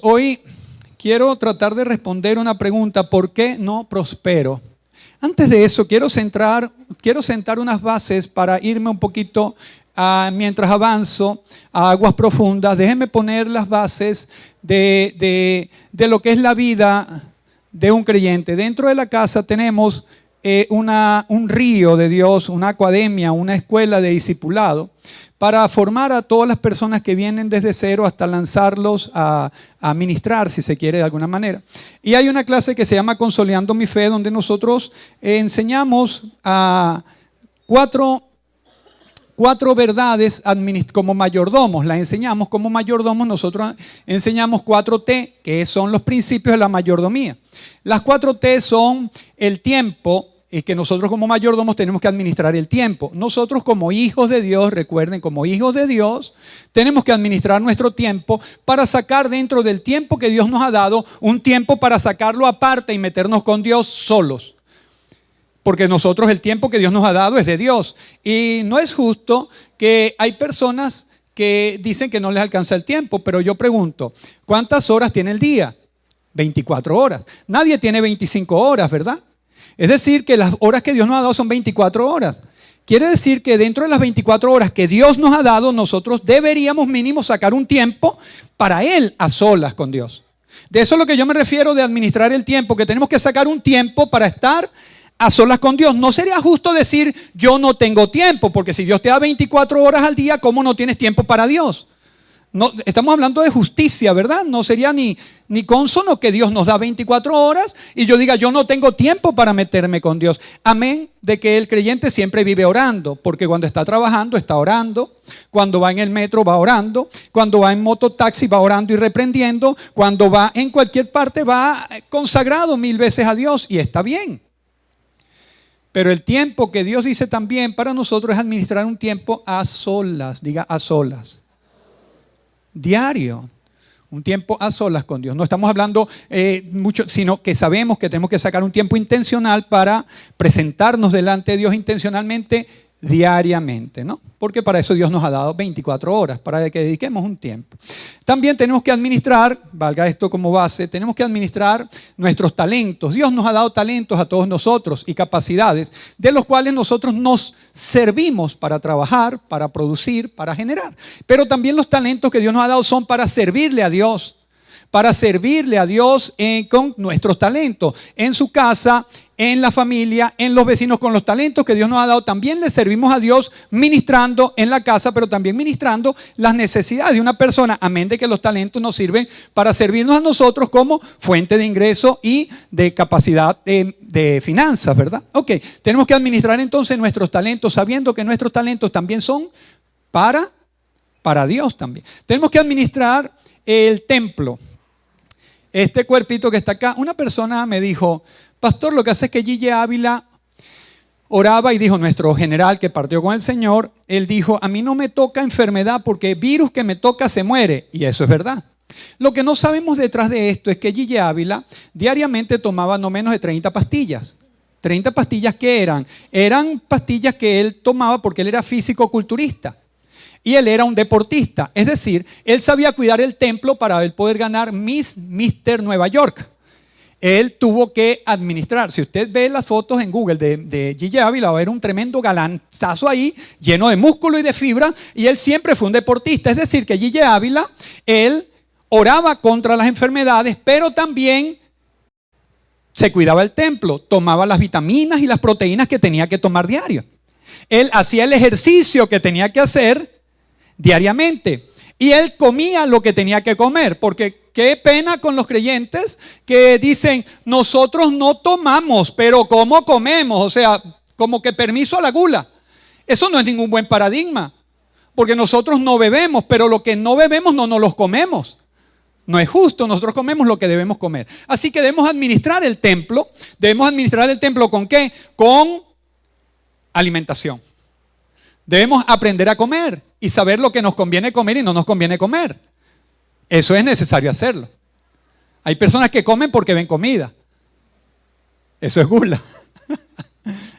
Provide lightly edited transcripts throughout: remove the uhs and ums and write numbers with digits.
hoy quiero tratar de responder una pregunta: ¿por qué no prospero? Antes de eso, quiero sentar unas bases para irme un poquito, mientras avanzo a aguas profundas. Déjenme poner las bases de lo que es la vida de un creyente. Dentro de la casa tenemos un río de Dios, una academia, una escuela de discipulado, para formar a todas las personas que vienen desde cero hasta lanzarlos a ministrar, si se quiere, de alguna manera. Y hay una clase que se llama Consolidando mi Fe, donde nosotros enseñamos a cuatro verdades como mayordomos. Las enseñamos como mayordomos. Nosotros enseñamos 4T, que son los principios de la mayordomía. Las 4T son el tiempo, y que nosotros como mayordomos tenemos que administrar el tiempo. Nosotros como hijos de Dios, recuerden, como hijos de Dios, tenemos que administrar nuestro tiempo para sacar dentro del tiempo que Dios nos ha dado, un tiempo para sacarlo aparte y meternos con Dios solos. Porque nosotros el tiempo que Dios nos ha dado es de Dios. Y no es justo que hay personas que dicen que no les alcanza el tiempo, pero yo pregunto, ¿cuántas horas tiene el día? 24 horas. Nadie tiene 25 horas, ¿verdad? Es decir, que las horas que Dios nos ha dado son 24 horas. Quiere decir que dentro de las 24 horas que Dios nos ha dado, nosotros deberíamos mínimo sacar un tiempo para Él a solas con Dios. De eso es lo que yo me refiero de administrar el tiempo, que tenemos que sacar un tiempo para estar a solas con Dios. No sería justo decir yo no tengo tiempo, porque si Dios te da 24 horas al día, ¿cómo no tienes tiempo para Dios? No, estamos hablando de justicia, ¿verdad? No sería ni cónsono que Dios nos da 24 horas y yo diga yo no tengo tiempo para meterme con Dios. Amén de que el creyente siempre vive orando, porque cuando está trabajando está orando, cuando va en el metro va orando, cuando va en mototaxi va orando y reprendiendo, cuando va en cualquier parte va consagrado 1000 veces a Dios y está bien. Pero el tiempo que Dios dice también para nosotros es administrar un tiempo a solas, diga a solas. Diario, un tiempo a solas con Dios. No estamos hablando mucho, sino que sabemos que tenemos que sacar un tiempo intencional para presentarnos delante de Dios intencionalmente, diariamente, ¿no? Porque para eso Dios nos ha dado 24 horas, para que dediquemos un tiempo. También tenemos que administrar, valga esto como base, tenemos que administrar nuestros talentos. Dios nos ha dado talentos a todos nosotros y capacidades, de los cuales nosotros nos servimos para trabajar, para producir, para generar. Pero también los talentos que Dios nos ha dado son para servirle a Dios. Para servirle a Dios con nuestros talentos, en su casa, en la familia, en los vecinos, con los talentos que Dios nos ha dado. También le servimos a Dios ministrando en la casa, pero también ministrando las necesidades de una persona. Amén de que los talentos nos sirven para servirnos a nosotros como fuente de ingreso y de capacidad de finanzas, ¿verdad? Ok, tenemos que administrar entonces nuestros talentos, sabiendo que nuestros talentos también son para Dios también. Tenemos que administrar el templo. Este cuerpito que está acá, una persona me dijo, pastor, lo que hace es que Gille Ávila oraba y dijo, nuestro general que partió con el Señor, él dijo, a mí no me toca enfermedad porque virus que me toca se muere. Y eso es verdad. Lo que no sabemos detrás de esto es que Gille Ávila diariamente tomaba no menos de 30 pastillas. 30 pastillas que eran pastillas que él tomaba porque él era físico-culturista. Y él era un deportista, es decir, él sabía cuidar el templo para él poder ganar Mister Nueva York. Él tuvo que administrar. Si usted ve las fotos en Google de Gille Ávila, va a ver un tremendo galanzazo ahí, lleno de músculo y de fibra, y él siempre fue un deportista. Es decir, que Gille Ávila, él oraba contra las enfermedades, pero también se cuidaba el templo, tomaba las vitaminas y las proteínas que tenía que tomar diario. Él hacía el ejercicio que tenía que hacer diariamente. Y él comía lo que tenía que comer, porque qué pena con los creyentes que dicen, nosotros no tomamos, pero ¿cómo comemos? O sea, como que permiso a la gula. Eso no es ningún buen paradigma, porque nosotros no bebemos, pero lo que no bebemos no nos los comemos. No es justo, nosotros comemos lo que debemos comer. Así que debemos administrar el templo. ¿Debemos administrar el templo con qué? Con alimentación. Debemos aprender a comer y saber lo que nos conviene comer y no nos conviene comer. Eso es necesario hacerlo. Hay personas que comen porque ven comida. Eso es gula.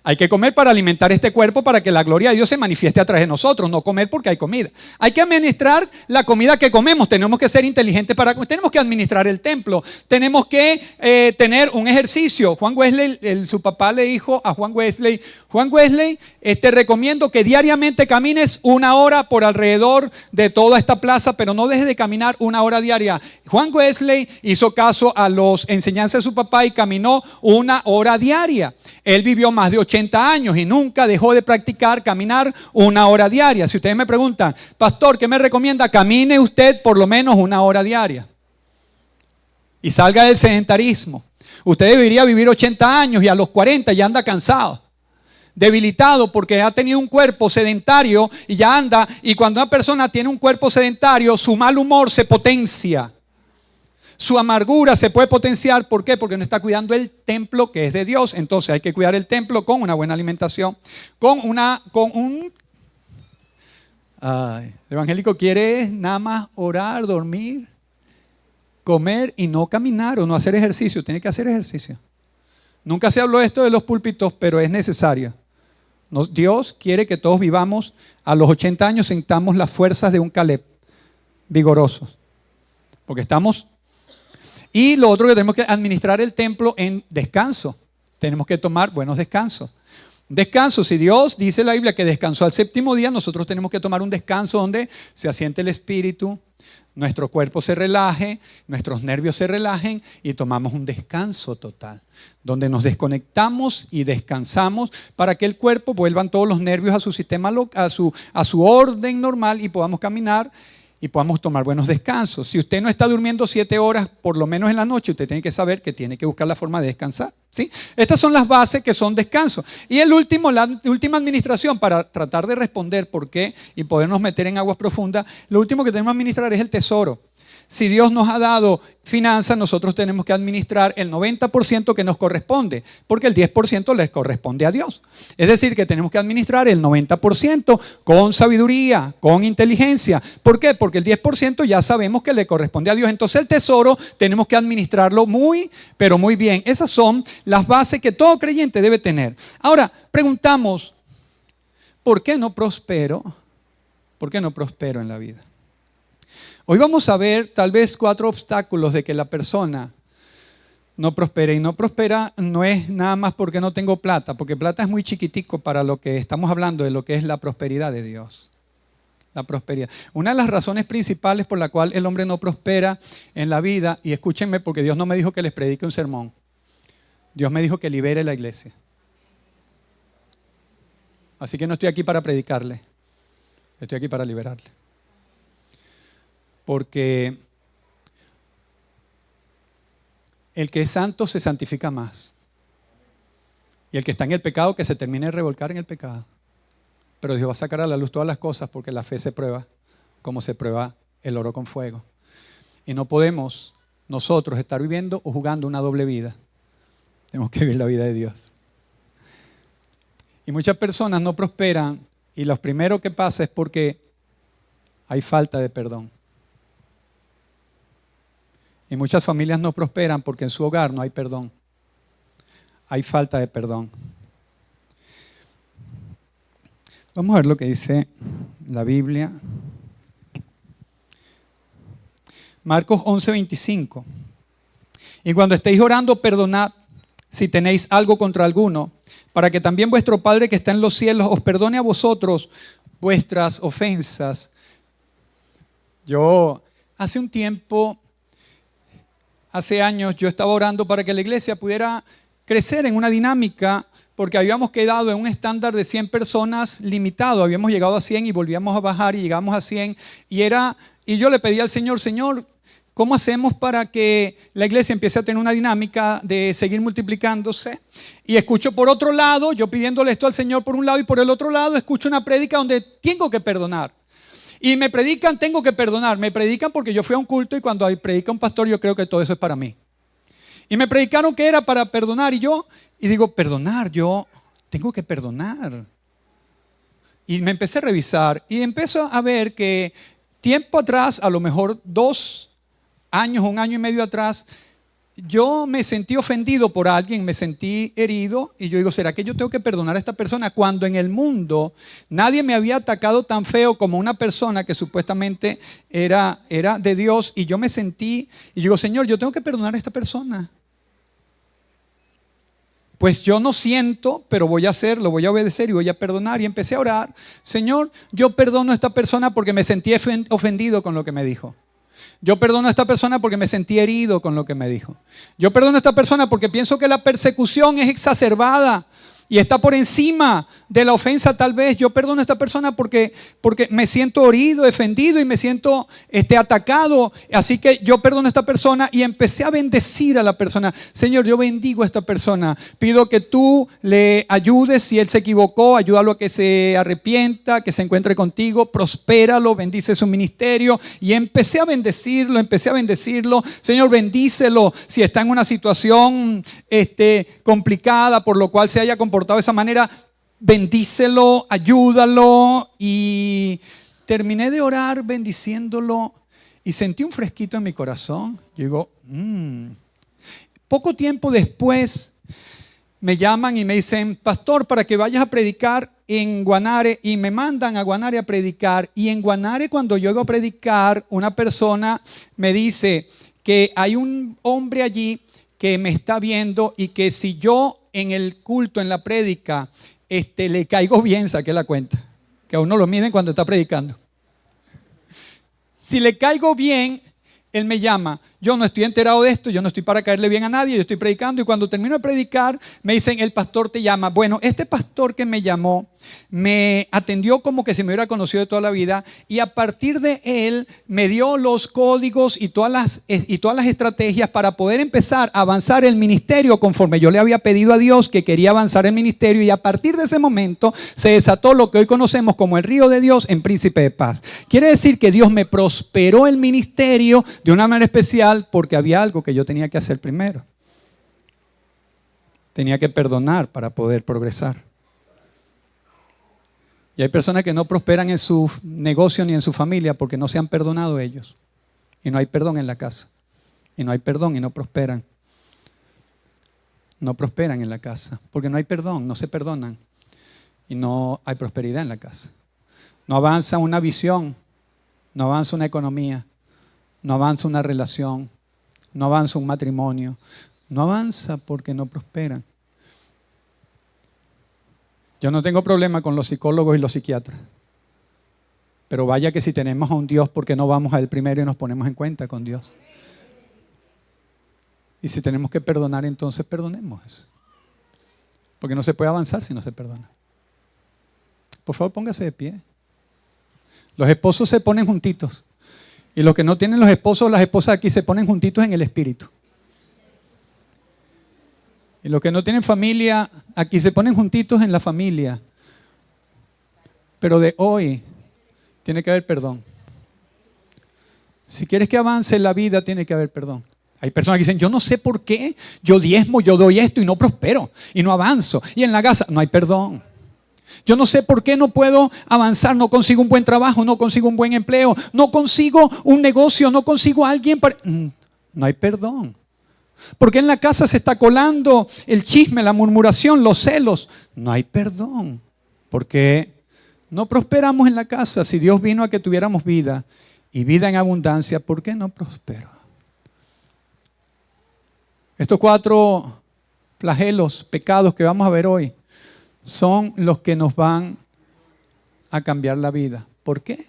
Hay que comer para alimentar este cuerpo, para que la gloria de Dios se manifieste a través de nosotros, no comer porque hay comida. Hay que administrar la comida que comemos, tenemos que ser inteligentes tenemos que administrar el templo, tenemos que tener un ejercicio. Juan Wesley, su papá le dijo a Juan Wesley, te recomiendo que diariamente camines 1 hora por alrededor de toda esta plaza, pero no dejes de caminar 1 hora diaria. Juan Wesley hizo caso a las enseñanzas de su papá y caminó 1 hora diaria. Él vivió más de 80 años y nunca dejó de practicar caminar 1 hora diaria. Si ustedes me preguntan, pastor, ¿qué me recomienda? Camine usted por lo menos 1 hora diaria. Y salga del sedentarismo. Usted debería vivir 80 años y a los 40 ya anda cansado, debilitado porque ha tenido un cuerpo sedentario y ya anda. Y cuando una persona tiene un cuerpo sedentario, su mal humor se potencia. Su amargura se puede potenciar. ¿Por qué? Porque no está cuidando el templo que es de Dios. Entonces hay que cuidar el templo con una buena alimentación. El evangélico quiere nada más orar, dormir, comer y no caminar o no hacer ejercicio. Tiene que hacer ejercicio. Nunca se habló esto de los púlpitos, pero es necesario. Dios quiere que todos vivamos a los 80 años, sintamos las fuerzas de un Caleb, vigorosos. Porque estamos... Y lo otro que tenemos que administrar el templo en descanso. Tenemos que tomar buenos descansos. Descanso, si Dios dice en la Biblia que descansó al 7º día, nosotros tenemos que tomar un descanso donde se asiente el espíritu, nuestro cuerpo se relaje, nuestros nervios se relajen y tomamos un descanso total, donde nos desconectamos y descansamos para que el cuerpo vuelvan todos los nervios a su sistema, a su orden normal y podamos caminar y podamos tomar buenos descansos. Si usted no está durmiendo 7 horas, por lo menos en la noche, usted tiene que saber que tiene que buscar la forma de descansar, ¿sí? Estas son las bases que son descanso. Y la última administración para tratar de responder por qué y podernos meter en aguas profundas, lo último que tenemos que administrar es el tesoro. Si Dios nos ha dado finanzas, nosotros tenemos que administrar el 90% que nos corresponde, porque el 10% les corresponde a Dios. Es decir, que tenemos que administrar el 90% con sabiduría, con inteligencia. ¿Por qué? Porque el 10% ya sabemos que le corresponde a Dios. Entonces el tesoro tenemos que administrarlo muy, pero muy bien. Esas son las bases que todo creyente debe tener. Ahora, preguntamos, ¿por qué no prospero? ¿Por qué no prospero en la vida? Hoy vamos a ver tal vez 4 obstáculos de que la persona no prospere. Y no prospera no es nada más porque no tengo plata, porque plata es muy chiquitico para lo que estamos hablando de lo que es la prosperidad de Dios. La prosperidad. Una de las razones principales por la cual el hombre no prospera en la vida, y escúchenme porque Dios no me dijo que les predique un sermón, Dios me dijo que libere la iglesia. Así que no estoy aquí para predicarle, estoy aquí para liberarle. Porque el que es santo se santifica más. Y el que está en el pecado, que se termine de revolcar en el pecado. Pero Dios va a sacar a la luz todas las cosas porque la fe se prueba como se prueba el oro con fuego. Y no podemos nosotros estar viviendo o jugando una doble vida. Tenemos que vivir la vida de Dios. Y muchas personas no prosperan y lo primero que pasa es porque hay falta de perdón. Y muchas familias no prosperan porque en su hogar no hay perdón. Hay falta de perdón. Vamos a ver lo que dice la Biblia. Marcos 11:25. Y cuando estéis orando, perdonad si tenéis algo contra alguno, para que también vuestro Padre que está en los cielos os perdone a vosotros vuestras ofensas. Yo hace un tiempo... Hace años yo estaba orando para que la iglesia pudiera crecer en una dinámica porque habíamos quedado en un estándar de 100 personas limitado. Habíamos llegado a 100 y volvíamos a bajar y llegamos a 100. Y yo le pedí al Señor, Señor, ¿cómo hacemos para que la iglesia empiece a tener una dinámica de seguir multiplicándose? Y escucho por otro lado, yo pidiéndole esto al Señor por un lado y por el otro lado, escucho una prédica donde tengo que perdonar. Y me predican, tengo que perdonar. Me predican porque yo fui a un culto y cuando predica un pastor yo creo que todo eso es para mí. Y me predicaron que era para perdonar y digo, perdonar, yo tengo que perdonar. Y me empecé a revisar y empiezo a ver que tiempo atrás, a lo mejor 2 años, 1 año y medio atrás, yo me sentí ofendido por alguien, me sentí herido y yo digo, ¿será que yo tengo que perdonar a esta persona? Cuando en el mundo nadie me había atacado tan feo como una persona que supuestamente era de Dios, y yo me sentí, y digo, Señor, yo tengo que perdonar a esta persona. Pues yo no siento, pero voy a hacerlo, voy a obedecer y voy a perdonar. Y empecé a orar, Señor, yo perdono a esta persona porque me sentí ofendido con lo que me dijo. Yo perdono a esta persona porque me sentí herido con lo que me dijo. Yo perdono a esta persona porque pienso que la persecución es exacerbada y está por encima de la ofensa tal vez. Yo perdono a esta persona porque me siento herido, ofendido y me siento atacado. Así que yo perdono a esta persona y empecé a bendecir a la persona. Señor, yo bendigo a esta persona. Pido que tú le ayudes si él se equivocó. Ayúdalo a que se arrepienta, que se encuentre contigo. Prospéralo, bendice su ministerio. Y empecé a bendecirlo. Señor, bendícelo si está en una situación complicada por lo cual se haya comportado de esa manera. Bendícelo, ayúdalo. Y terminé de orar bendiciéndolo y sentí un fresquito en mi corazón. Yo digo, Poco tiempo después me llaman y me dicen, pastor, para que vayas a predicar en Guanare, y me mandan a Guanare a predicar. Y en Guanare, cuando yo llego a predicar, una persona me dice que hay un hombre allí que me está viendo y que si yo en el culto, en la prédica, le caigo bien, saqué la cuenta, que a uno lo miden cuando está predicando. Si le caigo bien, él me llama. Yo no estoy enterado de esto, yo no estoy para caerle bien a nadie, yo estoy predicando, y cuando termino de predicar me dicen, el pastor te llama. Bueno, este pastor que me llamó me atendió como que si me hubiera conocido de toda la vida, y a partir de él me dio los códigos y todas las estrategias para poder empezar a avanzar el ministerio conforme yo le había pedido a Dios que quería avanzar el ministerio, y a partir de ese momento se desató lo que hoy conocemos como el río de Dios en Príncipe de Paz. Quiere decir que Dios me prosperó el ministerio de una manera especial porque había algo que yo tenía que hacer primero. Tenía que perdonar para poder progresar. Y hay personas que no prosperan en su negocio ni en su familia porque no se han perdonado ellos. Y no hay perdón en la casa. Y no hay perdón y no prosperan. No prosperan en la casa porque no hay perdón, no se perdonan. Y no hay prosperidad en la casa. No avanza una visión, no avanza una economía, no avanza una relación, no avanza un matrimonio, no avanza porque no prosperan. Yo no tengo problema con los psicólogos y los psiquiatras, pero vaya que si tenemos a un Dios, ¿por qué no vamos a Él primero y nos ponemos en cuenta con Dios? Y si tenemos que perdonar, entonces perdonemos. Porque no se puede avanzar si no se perdona. Por favor, póngase de pie. Los esposos se ponen juntitos. Y los que no tienen los esposos, las esposas aquí se ponen juntitos en el espíritu. Y los que no tienen familia, aquí se ponen juntitos en la familia. Pero de hoy tiene que haber perdón. Si quieres que avance la vida, tiene que haber perdón. Hay personas que dicen, yo no sé por qué, yo diezmo, yo doy esto y no prospero, y no avanzo. Y en la casa no hay perdón. Yo no sé por qué no puedo avanzar, no consigo un buen trabajo, no consigo un buen empleo, no consigo un negocio, no consigo a alguien para... No hay perdón. Porque en la casa se está colando el chisme, la murmuración, los celos. No hay perdón. Porque no prosperamos en la casa. Si Dios vino a que tuviéramos vida y vida en abundancia, ¿por qué no prospero? Estos 4 flagelos, pecados que vamos a ver hoy, son los que nos van a cambiar la vida. ¿Por qué?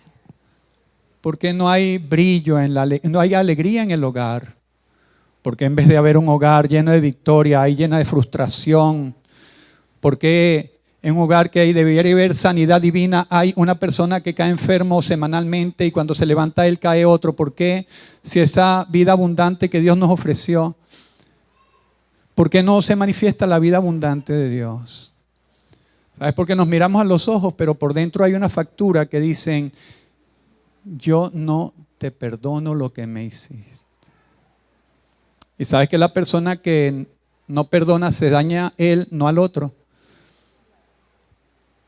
Porque no hay brillo, no hay alegría en el hogar. Porque en vez de haber un hogar lleno de victoria, hay llena de frustración. Porque en un hogar que debería haber sanidad divina, hay una persona que cae enfermo semanalmente y cuando se levanta él cae otro. ¿Por qué? Si esa vida abundante que Dios nos ofreció, ¿por qué no se manifiesta la vida abundante de Dios? ¿Sabes? Porque nos miramos a los ojos, pero por dentro hay una factura que dicen, yo no te perdono lo que me hiciste. Y sabes que la persona que no perdona se daña a él, no al otro.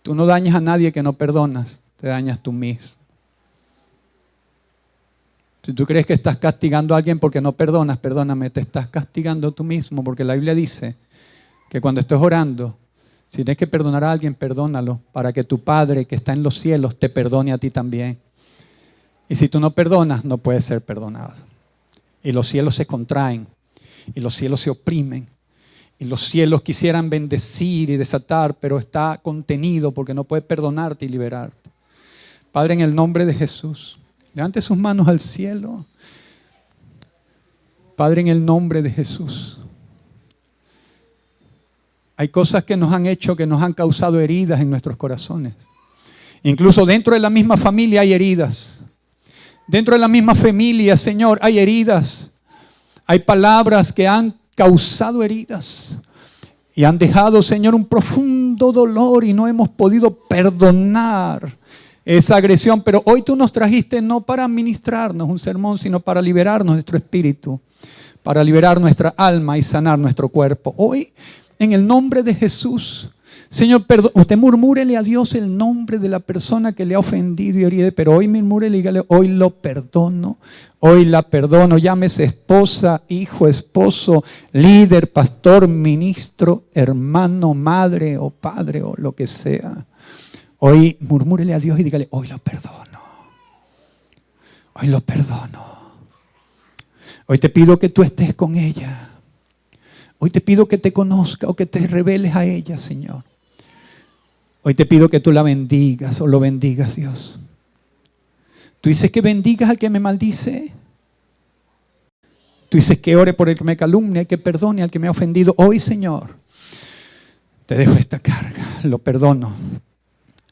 Tú no dañas a nadie que no perdonas, te dañas tú mismo. Si tú crees que estás castigando a alguien porque no perdonas, perdóname, te estás castigando tú mismo, porque la Biblia dice que cuando estés orando, si tienes que perdonar a alguien, perdónalo, para que tu Padre que está en los cielos te perdone a ti también. Y si tú no perdonas, no puedes ser perdonado. Y los cielos se contraen, y los cielos se oprimen, y los cielos quisieran bendecir y desatar, pero está contenido porque no puede perdonarte y liberarte. Padre, en el nombre de Jesús, levante sus manos al cielo. Padre, en el nombre de Jesús. Hay cosas que nos han hecho, que nos han causado heridas en nuestros corazones. Incluso dentro de la misma familia hay heridas. Dentro de la misma familia, Señor, hay heridas. Hay palabras que han causado heridas. Y han dejado, Señor, un profundo dolor y no hemos podido perdonar esa agresión, pero hoy tú nos trajiste no para ministrarnos un sermón, sino para liberarnos nuestro espíritu, para liberar nuestra alma y sanar nuestro cuerpo. Hoy, en el nombre de Jesús, Señor, usted murmúrele a Dios el nombre de la persona que le ha ofendido y herido, pero hoy murmúrele y dígale, hoy lo perdono, hoy la perdono, llámese esposa, hijo, esposo, líder, pastor, ministro, hermano, madre o padre o lo que sea. Hoy murmúrele a Dios y dígale, hoy lo perdono. Hoy lo perdono. Hoy te pido que tú estés con ella. Hoy te pido que te conozca o que te reveles a ella, Señor. Hoy te pido que tú la bendigas o lo bendigas, Dios. Tú dices que bendigas al que me maldice. Tú dices que ore por el que me calumnia y que perdone al que me ha ofendido. Hoy, Señor, te dejo esta carga. Lo perdono.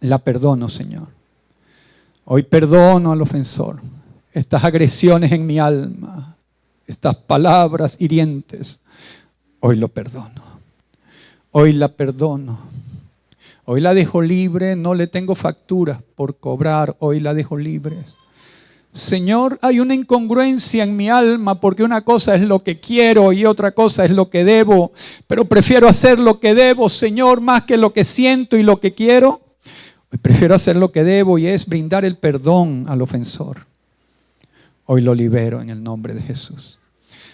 La perdono, Señor. Hoy perdono al ofensor. Estas agresiones en mi alma, estas palabras hirientes, hoy lo perdono. Hoy la perdono. Hoy la dejo libre, no le tengo facturas por cobrar. Hoy la dejo libre. Señor, hay una incongruencia en mi alma porque una cosa es lo que quiero y otra cosa es lo que debo. Pero prefiero hacer lo que debo, Señor, más que lo que siento y lo que quiero. Hoy prefiero hacer lo que debo y es brindar el perdón al ofensor. Hoy lo libero en el nombre de Jesús.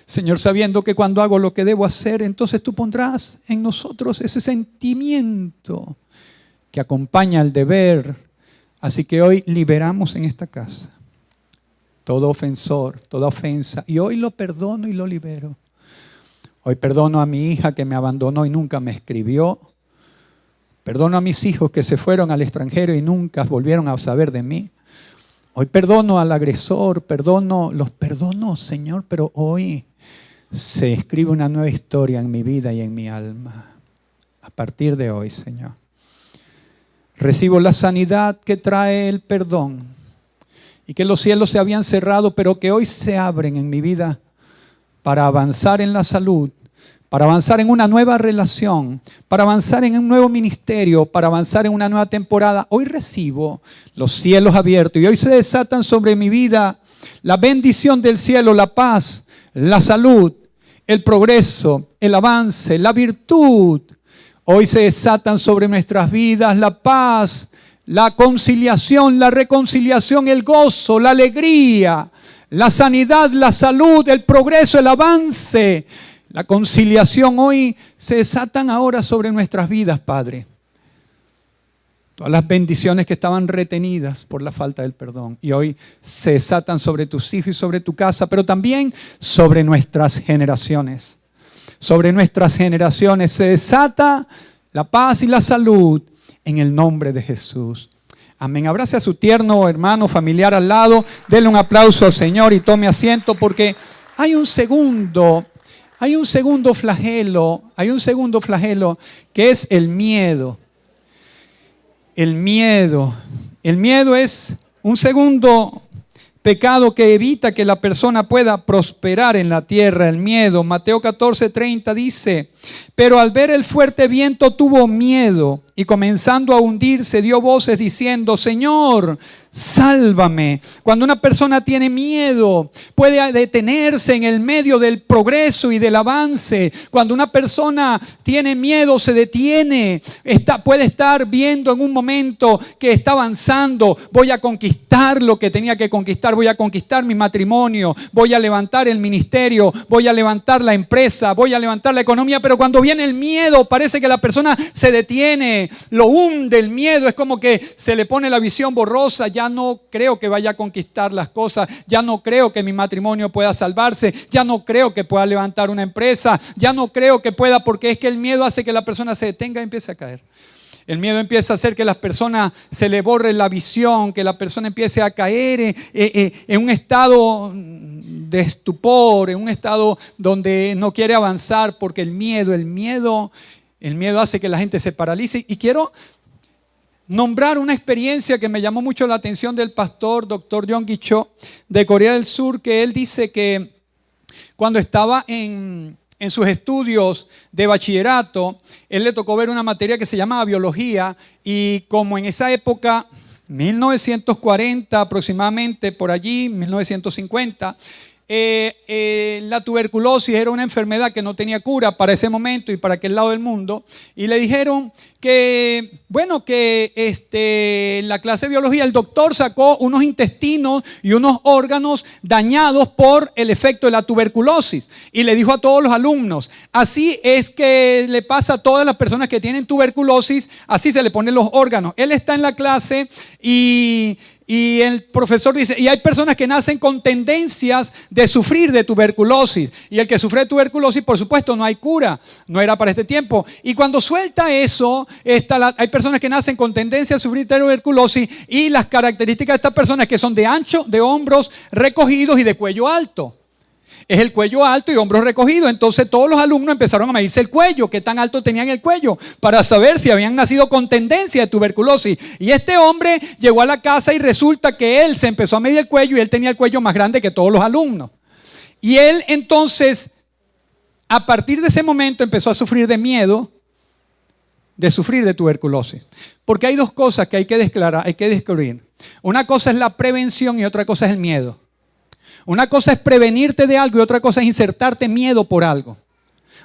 Señor, sabiendo que cuando hago lo que debo hacer, entonces tú pondrás en nosotros ese sentimiento que acompaña al deber. Así que hoy liberamos en esta casa todo ofensor, toda ofensa. Y hoy lo perdono y lo libero. Hoy perdono a mi hija que me abandonó y nunca me escribió. Perdono a mis hijos que se fueron al extranjero y nunca volvieron a saber de mí. Hoy perdono al agresor, los perdono, Señor, pero hoy se escribe una nueva historia en mi vida y en mi alma. A partir de hoy, Señor, recibo la sanidad que trae el perdón y que los cielos se habían cerrado, pero que hoy se abren en mi vida para avanzar en la salud, para avanzar en una nueva relación, para avanzar en un nuevo ministerio, para avanzar en una nueva temporada. Hoy recibo los cielos abiertos y hoy se desatan sobre mi vida la bendición del cielo, la paz, la salud, el progreso, el avance, la virtud. Hoy se desatan sobre nuestras vidas la paz, la conciliación, la reconciliación, el gozo, la alegría, la sanidad, la salud, el progreso, el avance. La conciliación hoy se desatan ahora sobre nuestras vidas, Padre. Todas las bendiciones que estaban retenidas por la falta del perdón. Y hoy se desatan sobre tus hijos y sobre tu casa, pero también sobre nuestras generaciones. Sobre nuestras generaciones se desata la paz y la salud en el nombre de Jesús. Amén. Abrace a su tierno hermano familiar al lado. Denle un aplauso al Señor y tome asiento porque hay un segundo flagelo que es el miedo. El miedo es un segundo pecado que evita que la persona pueda prosperar en la tierra. El miedo. Mateo 14:30 dice, pero al ver el fuerte viento tuvo miedo y comenzando a hundirse dio voces diciendo, Señor, sálvame. Cuando una persona tiene miedo, puede detenerse en el medio del progreso y del avance. Cuando una persona tiene miedo, se detiene. Puede estar viendo en un momento que está avanzando. Voy a conquistar lo que tenía que conquistar. Voy a conquistar mi matrimonio. Voy a levantar el ministerio. Voy a levantar la empresa. Voy a levantar la economía. Pero cuando viene el miedo, parece que la persona se detiene. Lo hunde el miedo. Es como que se le pone la visión borrosa. Ya no creo que vaya a conquistar las cosas, ya no creo que mi matrimonio pueda salvarse, ya no creo que pueda levantar una empresa, ya no creo que pueda, porque es que el miedo hace que la persona se detenga y empiece a caer. El miedo empieza a hacer que las personas se le borre la visión, que la persona empiece a caer en un estado de estupor, en un estado donde no quiere avanzar, porque el miedo hace que la gente se paralice. Y quiero nombrar una experiencia que me llamó mucho la atención del pastor Dr. Yonggi Cho de Corea del Sur, que él dice que cuando estaba en sus estudios de bachillerato, él le tocó ver una materia que se llamaba biología, y como en esa época, 1940 aproximadamente, por allí, 1950, la tuberculosis era una enfermedad que no tenía cura para ese momento y para aquel lado del mundo, y le dijeron que, bueno, que en la clase de biología el doctor sacó unos intestinos y unos órganos dañados por el efecto de la tuberculosis, y le dijo a todos los alumnos, así es que le pasa a todas las personas que tienen tuberculosis, así se le ponen los órganos. Él está en la clase y el profesor dice, y hay personas que nacen con tendencias de sufrir de tuberculosis. Y el que sufre de tuberculosis, por supuesto, no hay cura. No era para este tiempo. Y cuando suelta eso, hay personas que nacen con tendencia a sufrir de tuberculosis. Y las características de estas personas que son de ancho, de hombros recogidos y de cuello alto. Es el cuello alto y hombros recogidos. Entonces todos los alumnos empezaron a medirse el cuello, qué tan alto tenían el cuello, para saber si habían nacido con tendencia de tuberculosis. Y este hombre llegó a la casa y resulta que él se empezó a medir el cuello y él tenía el cuello más grande que todos los alumnos. Y él entonces, a partir de ese momento, empezó a sufrir de miedo de sufrir de tuberculosis. Porque hay dos cosas que hay que declarar, hay que descubrir. Una cosa es la prevención y otra cosa es el miedo. Una cosa es prevenirte de algo y otra cosa es insertarte miedo por algo.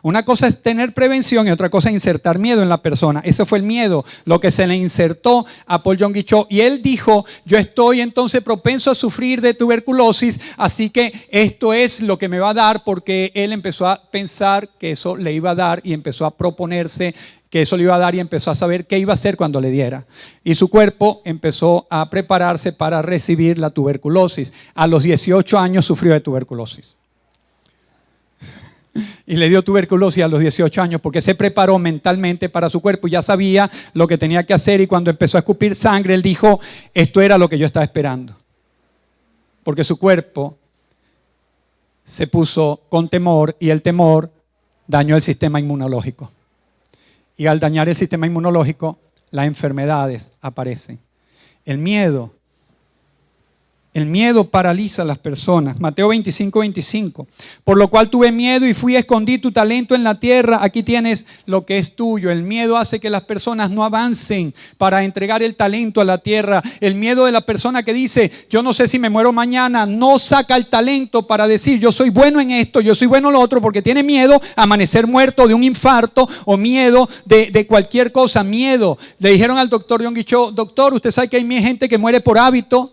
Una cosa es tener prevención y otra cosa es insertar miedo en la persona. Ese fue el miedo, lo que se le insertó a Paul Yonggi Cho. Y él dijo, yo estoy entonces propenso a sufrir de tuberculosis, así que esto es lo que me va a dar, porque él empezó a pensar que eso le iba a dar y empezó a proponerse que eso le iba a dar y empezó a saber qué iba a hacer cuando le diera. Y su cuerpo empezó a prepararse para recibir la tuberculosis. A los 18 años sufrió de tuberculosis. Y le dio tuberculosis a los 18 años porque se preparó mentalmente para su cuerpo. Ya sabía lo que tenía que hacer y cuando empezó a escupir sangre, él dijo, esto era lo que yo estaba esperando. Porque su cuerpo se puso con temor y el temor dañó el sistema inmunológico. Y al dañar el sistema inmunológico, las enfermedades aparecen. El miedo paraliza a las personas. Mateo 25:25. Por lo cual tuve miedo y fui a escondí tu talento en la tierra. Aquí tienes lo que es tuyo. El miedo hace que las personas no avancen para entregar el talento a la tierra. El miedo de la persona que dice, yo no sé si me muero mañana, no saca el talento para decir, yo soy bueno en esto, yo soy bueno en lo otro, porque tiene miedo a amanecer muerto de un infarto o miedo de cualquier cosa. Miedo. Le dijeron al doctor Yonggi Cho, doctor, usted sabe que hay gente que muere por hábito.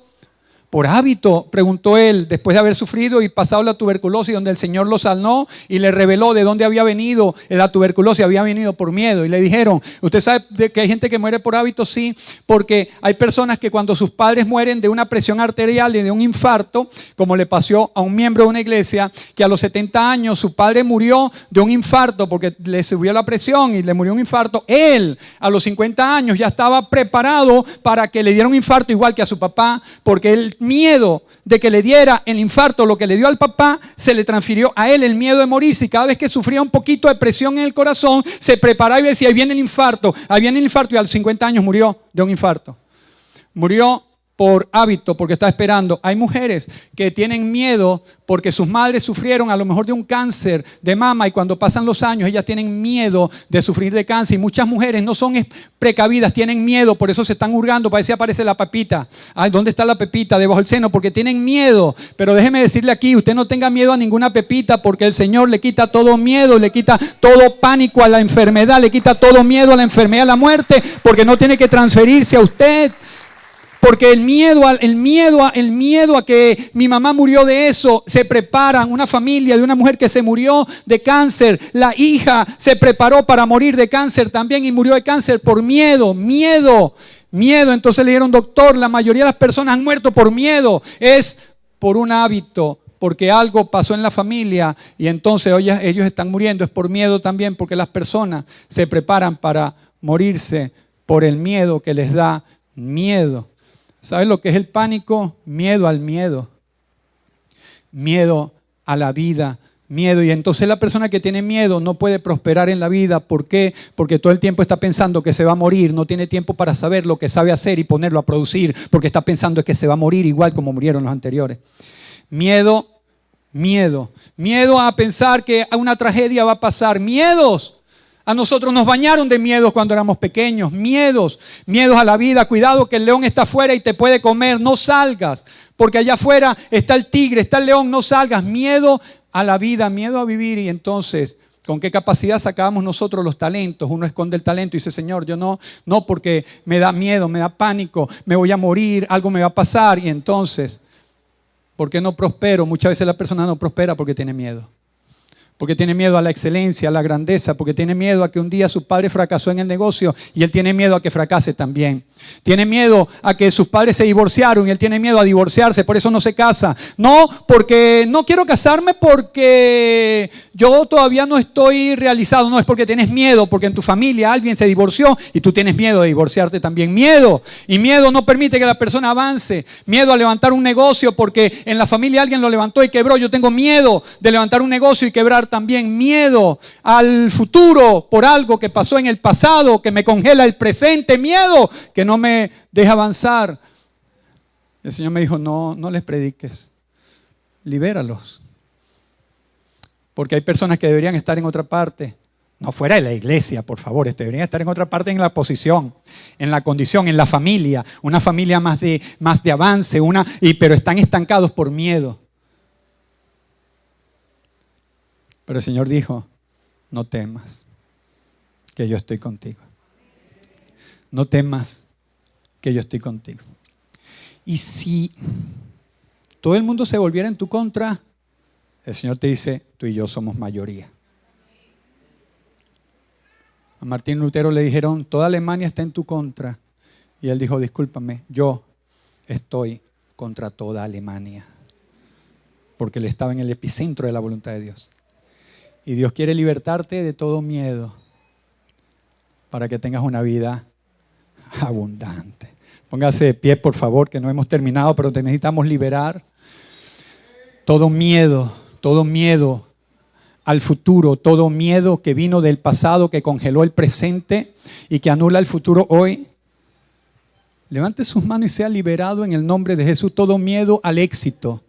Por hábito, preguntó él, después de haber sufrido y pasado la tuberculosis, donde el Señor lo sanó y le reveló de dónde había venido la tuberculosis, había venido por miedo. Y le dijeron, ¿usted sabe que hay gente que muere por hábito? Sí, porque hay personas que cuando sus padres mueren de una presión arterial y de un infarto, como le pasó a un miembro de una iglesia, que a los 70 años su padre murió de un infarto porque le subió la presión y le murió un infarto. Él, a los 50 años, ya estaba preparado para que le diera un infarto igual que a su papá, porque él miedo de que le diera el infarto, lo que le dio al papá, se le transfirió a él el miedo de morirse. Y cada vez que sufría un poquito de presión en el corazón, se preparaba y decía, ahí viene el infarto, y a los 50 años murió de un infarto. Murió por hábito, porque está esperando. Hay mujeres que tienen miedo porque sus madres sufrieron a lo mejor de un cáncer de mama y cuando pasan los años ellas tienen miedo de sufrir de cáncer. Y muchas mujeres no son precavidas, tienen miedo, por eso se están hurgando, para ver si aparece la pepita. Ay, ¿dónde está la pepita? Debajo del seno, porque tienen miedo. Pero déjeme decirle aquí, usted no tenga miedo a ninguna pepita porque el Señor le quita todo miedo, le quita todo pánico a la enfermedad, le quita todo miedo a la enfermedad, a la muerte, porque no tiene que transferirse a usted. Porque el miedo a que mi mamá murió de eso, se preparan, una familia de una mujer que se murió de cáncer, la hija se preparó para morir de cáncer también y murió de cáncer por miedo. Entonces le dijeron, doctor, la mayoría de las personas han muerto por miedo, es por un hábito, porque algo pasó en la familia y entonces ellos están muriendo, es por miedo también, porque las personas se preparan para morirse por el miedo que les da miedo. ¿Sabes lo que es el pánico? Miedo al miedo. Miedo a la vida. Miedo. Y entonces la persona que tiene miedo no puede prosperar en la vida. ¿Por qué? Porque todo el tiempo está pensando que se va a morir. No tiene tiempo para saber lo que sabe hacer y ponerlo a producir. Porque está pensando que se va a morir igual como murieron los anteriores. Miedo. Miedo a pensar que una tragedia va a pasar. Miedos. A nosotros nos bañaron de miedos cuando éramos pequeños, miedos a la vida. Cuidado que el león está afuera y te puede comer, no salgas, porque allá afuera está el tigre, está el león, no salgas. Miedo a la vida, miedo a vivir. Y entonces, ¿con qué capacidad sacábamos nosotros los talentos? Uno esconde el talento y dice, Señor, yo no porque me da miedo, me da pánico, me voy a morir, algo me va a pasar. Y entonces, ¿por qué no prospero? Muchas veces la persona no prospera porque tiene miedo. Porque tiene miedo a la excelencia, a la grandeza, porque tiene miedo a que un día su padre fracasó en el negocio y él tiene miedo a que fracase también. Tiene miedo a que sus padres se divorciaron y él tiene miedo a divorciarse, por eso no se casa. No, porque no quiero casarme porque yo todavía no estoy realizado. No, es porque tienes miedo, porque en tu familia alguien se divorció y tú tienes miedo de divorciarte también. Miedo. Y miedo no permite que la persona avance. Miedo a levantar un negocio porque en la familia alguien lo levantó y quebró. Yo tengo miedo de levantar un negocio y quebrar también. Miedo al futuro por algo que pasó en el pasado, que me congela el presente. Miedo que no me deja avanzar. El Señor me dijo, no les prediques, libéralos. Porque hay personas que deberían estar en otra parte, no fuera de la iglesia, por favor, deberían estar en otra parte, en la posición, en la condición, en la familia, una familia más de avance, pero están estancados por miedo. Pero el Señor dijo, no temas, que yo estoy contigo. No temas, que yo estoy contigo. Y si todo el mundo se volviera en tu contra, el Señor te dice, tú y yo somos mayoría. A Martín Lutero le dijeron, toda Alemania está en tu contra. Y él dijo, discúlpame, yo estoy contra toda Alemania. Porque él estaba en el epicentro de la voluntad de Dios. Y Dios quiere libertarte de todo miedo para que tengas una vida abundante. Póngase de pie, por favor, que no hemos terminado, pero te necesitamos liberar. Todo miedo al futuro, todo miedo que vino del pasado, que congeló el presente y que anula el futuro hoy. Levante sus manos y sea liberado en el nombre de Jesús. Todo miedo al éxito,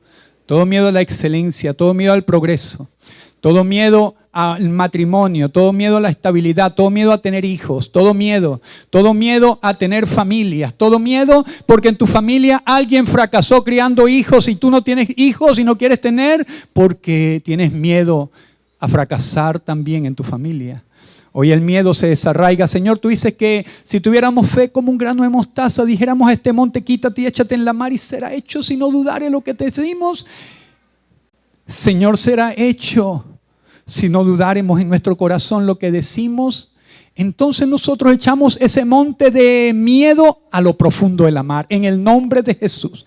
todo miedo a la excelencia, todo miedo al progreso. Todo miedo al matrimonio, todo miedo a la estabilidad, todo miedo a tener hijos, todo miedo a tener familias, todo miedo porque en tu familia alguien fracasó criando hijos y tú no tienes hijos y no quieres tener porque tienes miedo a fracasar también en tu familia. Hoy el miedo se desarraiga. Señor, tú dices que si tuviéramos fe como un grano de mostaza, dijéramos a este monte, quítate y échate en la mar y será hecho, si no dudar en lo que te decimos. Señor, será hecho. Si no dudaremos en nuestro corazón lo que decimos, entonces nosotros echamos ese monte de miedo a lo profundo de la mar, en el nombre de Jesús.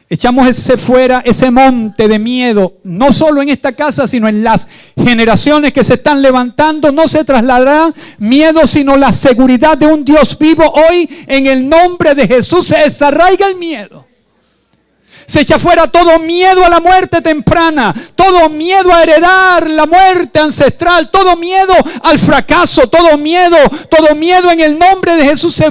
Echamos ese monte de miedo, no solo en esta casa, sino en las generaciones que se están levantando. No se trasladará miedo, sino la seguridad de un Dios vivo. Hoy, en el nombre de Jesús, se desarraiga el miedo. Se echa fuera todo miedo a la muerte temprana, todo miedo a heredar la muerte ancestral, todo miedo al fracaso, todo miedo en el nombre de Jesús se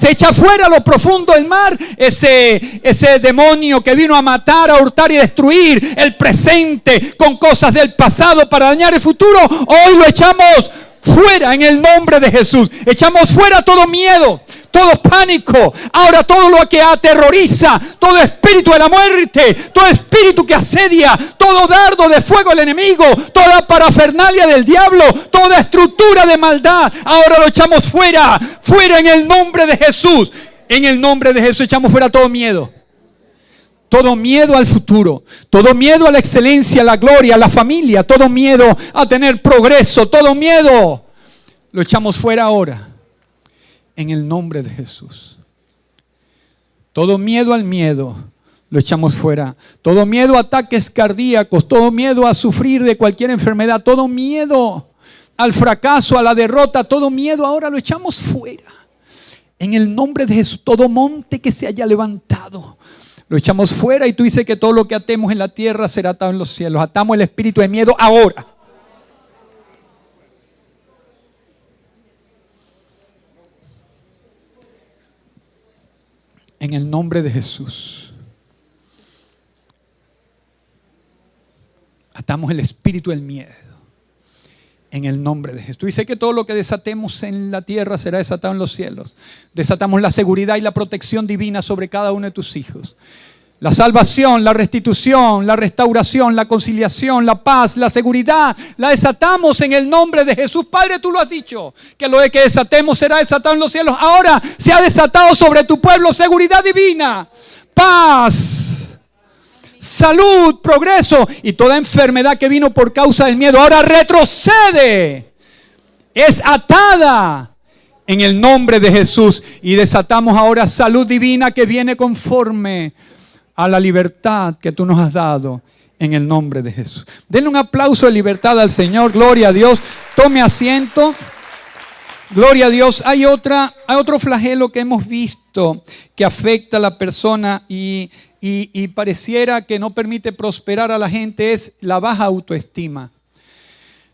echa fuera a lo profundo del mar. Ese demonio que vino a matar, a hurtar y destruir el presente con cosas del pasado para dañar el futuro, hoy lo echamos fuera en el nombre de Jesús. Echamos fuera todo miedo, todo pánico, ahora todo lo que aterroriza, todo espíritu de la muerte, todo espíritu que asedia, todo dardo de fuego del enemigo, toda parafernalia del diablo, toda estructura de maldad, ahora lo echamos fuera en el nombre de Jesús. En el nombre de Jesús echamos fuera todo miedo. Todo miedo al futuro, todo miedo a la excelencia, a la gloria, a la familia, todo miedo a tener progreso, todo miedo lo echamos fuera ahora en el nombre de Jesús. Todo miedo al miedo lo echamos fuera. Todo miedo a ataques cardíacos, todo miedo a sufrir de cualquier enfermedad, todo miedo al fracaso, a la derrota, todo miedo ahora lo echamos fuera. En el nombre de Jesús, todo monte que se haya levantado, lo echamos fuera. Y tú dices que todo lo que atemos en la tierra será atado en los cielos. Atamos el espíritu de miedo ahora. En el nombre de Jesús. Atamos el espíritu del miedo. En el nombre de Jesús. Tú dices que todo lo que desatemos en la tierra será desatado en los cielos. Desatamos la seguridad y la protección divina sobre cada uno de tus hijos. La salvación, la restitución, la restauración, la conciliación, la paz, la seguridad, la desatamos en el nombre de Jesús. Padre, tú lo has dicho, que lo que desatemos será desatado en los cielos. Ahora se ha desatado sobre tu pueblo seguridad divina, paz, salud, progreso, y toda enfermedad que vino por causa del miedo ahora retrocede, es atada en el nombre de Jesús. Y desatamos ahora salud divina que viene conforme a la libertad que tú nos has dado en el nombre de Jesús. Denle un aplauso de libertad al Señor. Gloria a Dios. Tome asiento. Gloria a Dios. Hay otro flagelo que hemos visto que afecta a la persona y pareciera que no permite prosperar a la gente, es la baja autoestima.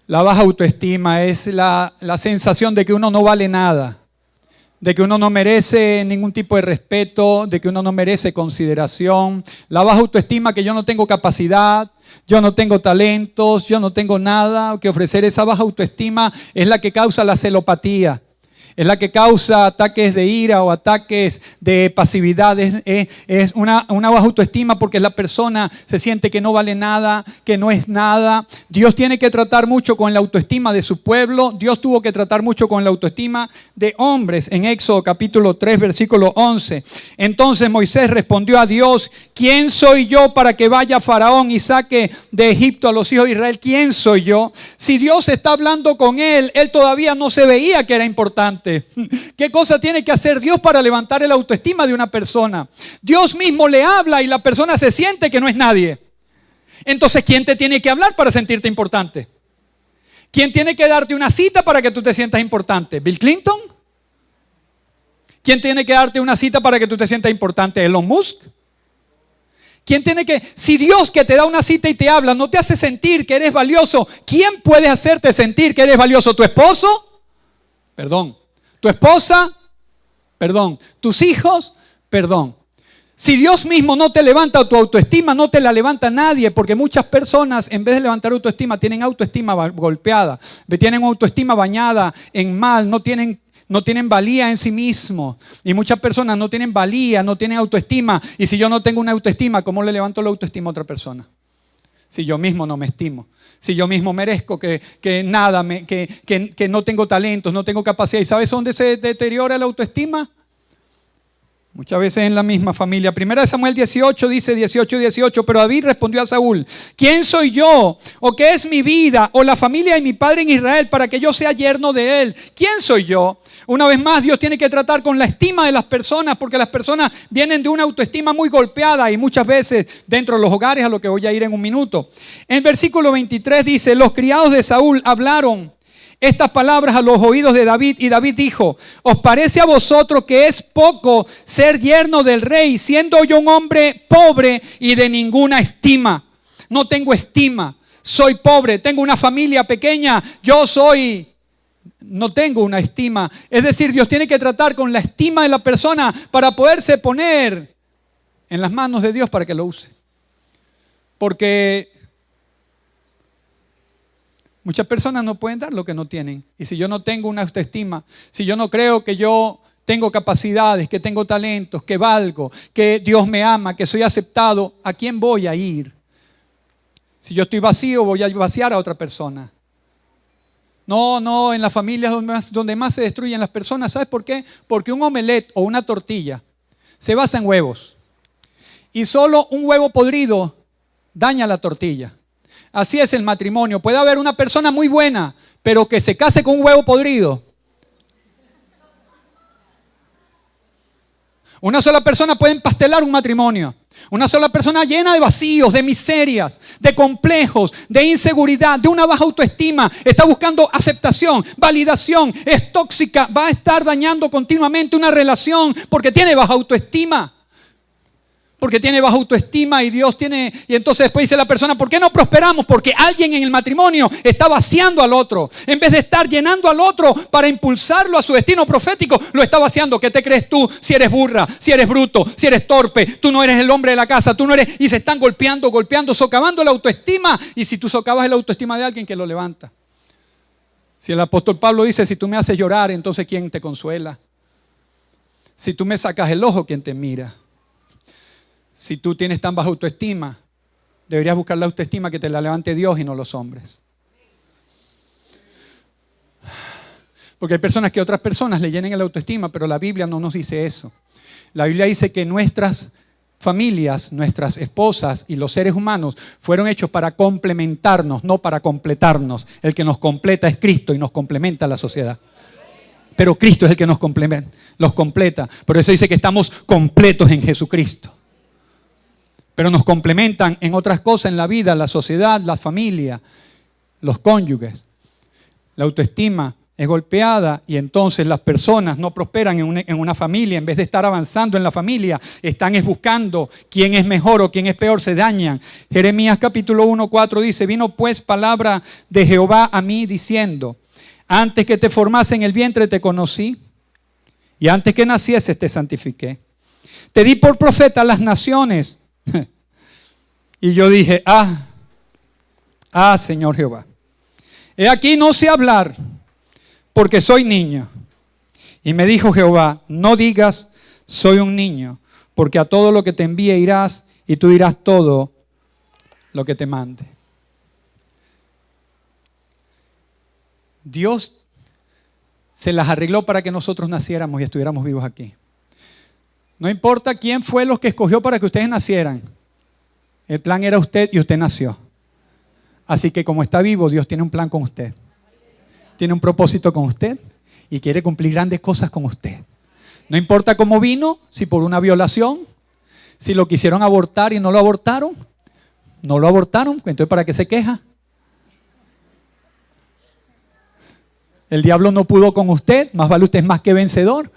La baja autoestima es la sensación de que uno no vale nada, de que uno no merece ningún tipo de respeto, de que uno no merece consideración. La baja autoestima, que yo no tengo capacidad, yo no tengo talentos, yo no tengo nada que ofrecer. Esa baja autoestima es la que causa la celopatía. Es la que causa ataques de ira o ataques de pasividad. Es una baja autoestima porque la persona se siente que no vale nada, que no es nada. Dios tiene que tratar mucho con la autoestima de su pueblo. Dios tuvo que tratar mucho con la autoestima de hombres. En Éxodo capítulo 3, versículo 11. Entonces Moisés respondió a Dios: ¿quién soy yo para que vaya Faraón y saque de Egipto a los hijos de Israel? ¿Quién soy yo? Si Dios está hablando con él todavía no se veía que era importante. ¿Qué cosa tiene que hacer Dios para levantar el autoestima de una persona? Dios mismo le habla y la persona se siente que no es nadie. Entonces, ¿quién te tiene que hablar para sentirte importante? ¿Quién tiene que darte una cita para que tú te sientas importante? ¿Bill Clinton? ¿Quién tiene que darte una cita para que tú te sientas importante? ¿Elon Musk? ¿Quién tiene que? Si Dios, que te da una cita y te habla, no te hace sentir que eres valioso, ¿quién puede hacerte sentir que eres valioso? ¿Tu esposo? Perdón. ¿Tu esposa? Perdón. ¿Tus hijos? Perdón. Si Dios mismo no te levanta tu autoestima, no te la levanta nadie, porque muchas personas, en vez de levantar autoestima, tienen autoestima golpeada, tienen autoestima bañada en mal, no tienen valía en sí mismos. Y muchas personas no tienen valía, no tienen autoestima. Y si yo no tengo una autoestima, ¿cómo le levanto la autoestima a otra persona? Si yo mismo no me estimo, si yo mismo merezco que no tengo talentos, no tengo capacidad. ¿Y sabes dónde se deteriora la autoestima? Muchas veces en la misma familia. Primera de Samuel 18 dice 18, pero David respondió a Saúl: ¿quién soy yo? ¿O qué es mi vida? ¿O la familia de mi padre en Israel para que yo sea yerno de él? ¿Quién soy yo? Una vez más, Dios tiene que tratar con la estima de las personas, porque las personas vienen de una autoestima muy golpeada y muchas veces dentro de los hogares, a lo que voy a ir en un minuto. En versículo 23 dice: los criados de Saúl hablaron estas palabras a los oídos de David, y David dijo: ¿os parece a vosotros que es poco ser yerno del rey, siendo yo un hombre pobre y de ninguna estima? No tengo estima, soy pobre, tengo una familia pequeña, no tengo una estima. Es decir, Dios tiene que tratar con la estima de la persona para poderse poner en las manos de Dios para que lo use. Porque muchas personas no pueden dar lo que no tienen. Y si yo no tengo una autoestima, si yo no creo que yo tengo capacidades, que tengo talentos, que valgo, que Dios me ama, que soy aceptado, ¿a quién voy a ir? Si yo estoy vacío, voy a vaciar a otra persona. No, en las familias donde más se destruyen las personas. ¿Sabes por qué? Porque un omelette o una tortilla se basa en huevos. Y solo un huevo podrido daña la tortilla. Así es el matrimonio. Puede haber una persona muy buena, pero que se case con un huevo podrido. Una sola persona puede empastelar un matrimonio. Una sola persona llena de vacíos, de miserias, de complejos, de inseguridad, de una baja autoestima. Está buscando aceptación, validación. Es tóxica. Va a estar dañando continuamente una relación porque tiene baja autoestima. Porque tiene baja autoestima y entonces después dice la persona: ¿por qué no prosperamos? Porque alguien en el matrimonio está vaciando al otro. En vez de estar llenando al otro para impulsarlo a su destino profético, lo está vaciando. ¿Qué te crees tú si eres burra, si eres bruto, si eres torpe? Tú no eres el hombre de la casa, tú no eres... Y se están golpeando, socavando la autoestima. Y si tú socavas la autoestima de alguien, que lo levanta. Si el apóstol Pablo dice: si tú me haces llorar, entonces ¿quién te consuela? Si tú me sacas el ojo, ¿quién te mira? Si tú tienes tan baja autoestima, deberías buscar la autoestima que te la levante Dios y no los hombres. Porque hay personas que otras personas le llenen la autoestima, pero la Biblia no nos dice eso. La Biblia dice que nuestras familias, nuestras esposas y los seres humanos fueron hechos para complementarnos, no para completarnos. El que nos completa es Cristo y nos complementa a la sociedad. Pero Cristo es el que los completa. Por eso dice que estamos completos en Jesucristo. Pero nos complementan en otras cosas en la vida: la sociedad, la familia, los cónyuges. La autoestima es golpeada y entonces las personas no prosperan en una familia. En vez de estar avanzando en la familia, están buscando quién es mejor o quién es peor, se dañan. Jeremías capítulo 1:4 dice: vino pues palabra de Jehová a mí diciendo: antes que te formase en el vientre te conocí, y antes que nacieses te santifiqué. Te di por profeta a las naciones. Y yo dije: Señor Jehová, he aquí no sé hablar, porque soy niño. Y me dijo Jehová: no digas soy un niño, porque a todo lo que te envíe irás, y tú dirás todo lo que te mande. Dios se las arregló para que nosotros naciéramos y estuviéramos vivos aquí. No importa quién fue los que escogió para que ustedes nacieran. El plan era usted y usted nació. Así que como está vivo, Dios tiene un plan con usted. Tiene un propósito con usted y quiere cumplir grandes cosas con usted. No importa cómo vino, si por una violación, si lo quisieron abortar y no lo abortaron. No lo abortaron, entonces ¿para qué se queja? El diablo no pudo con usted, más vale usted es más que vencedor.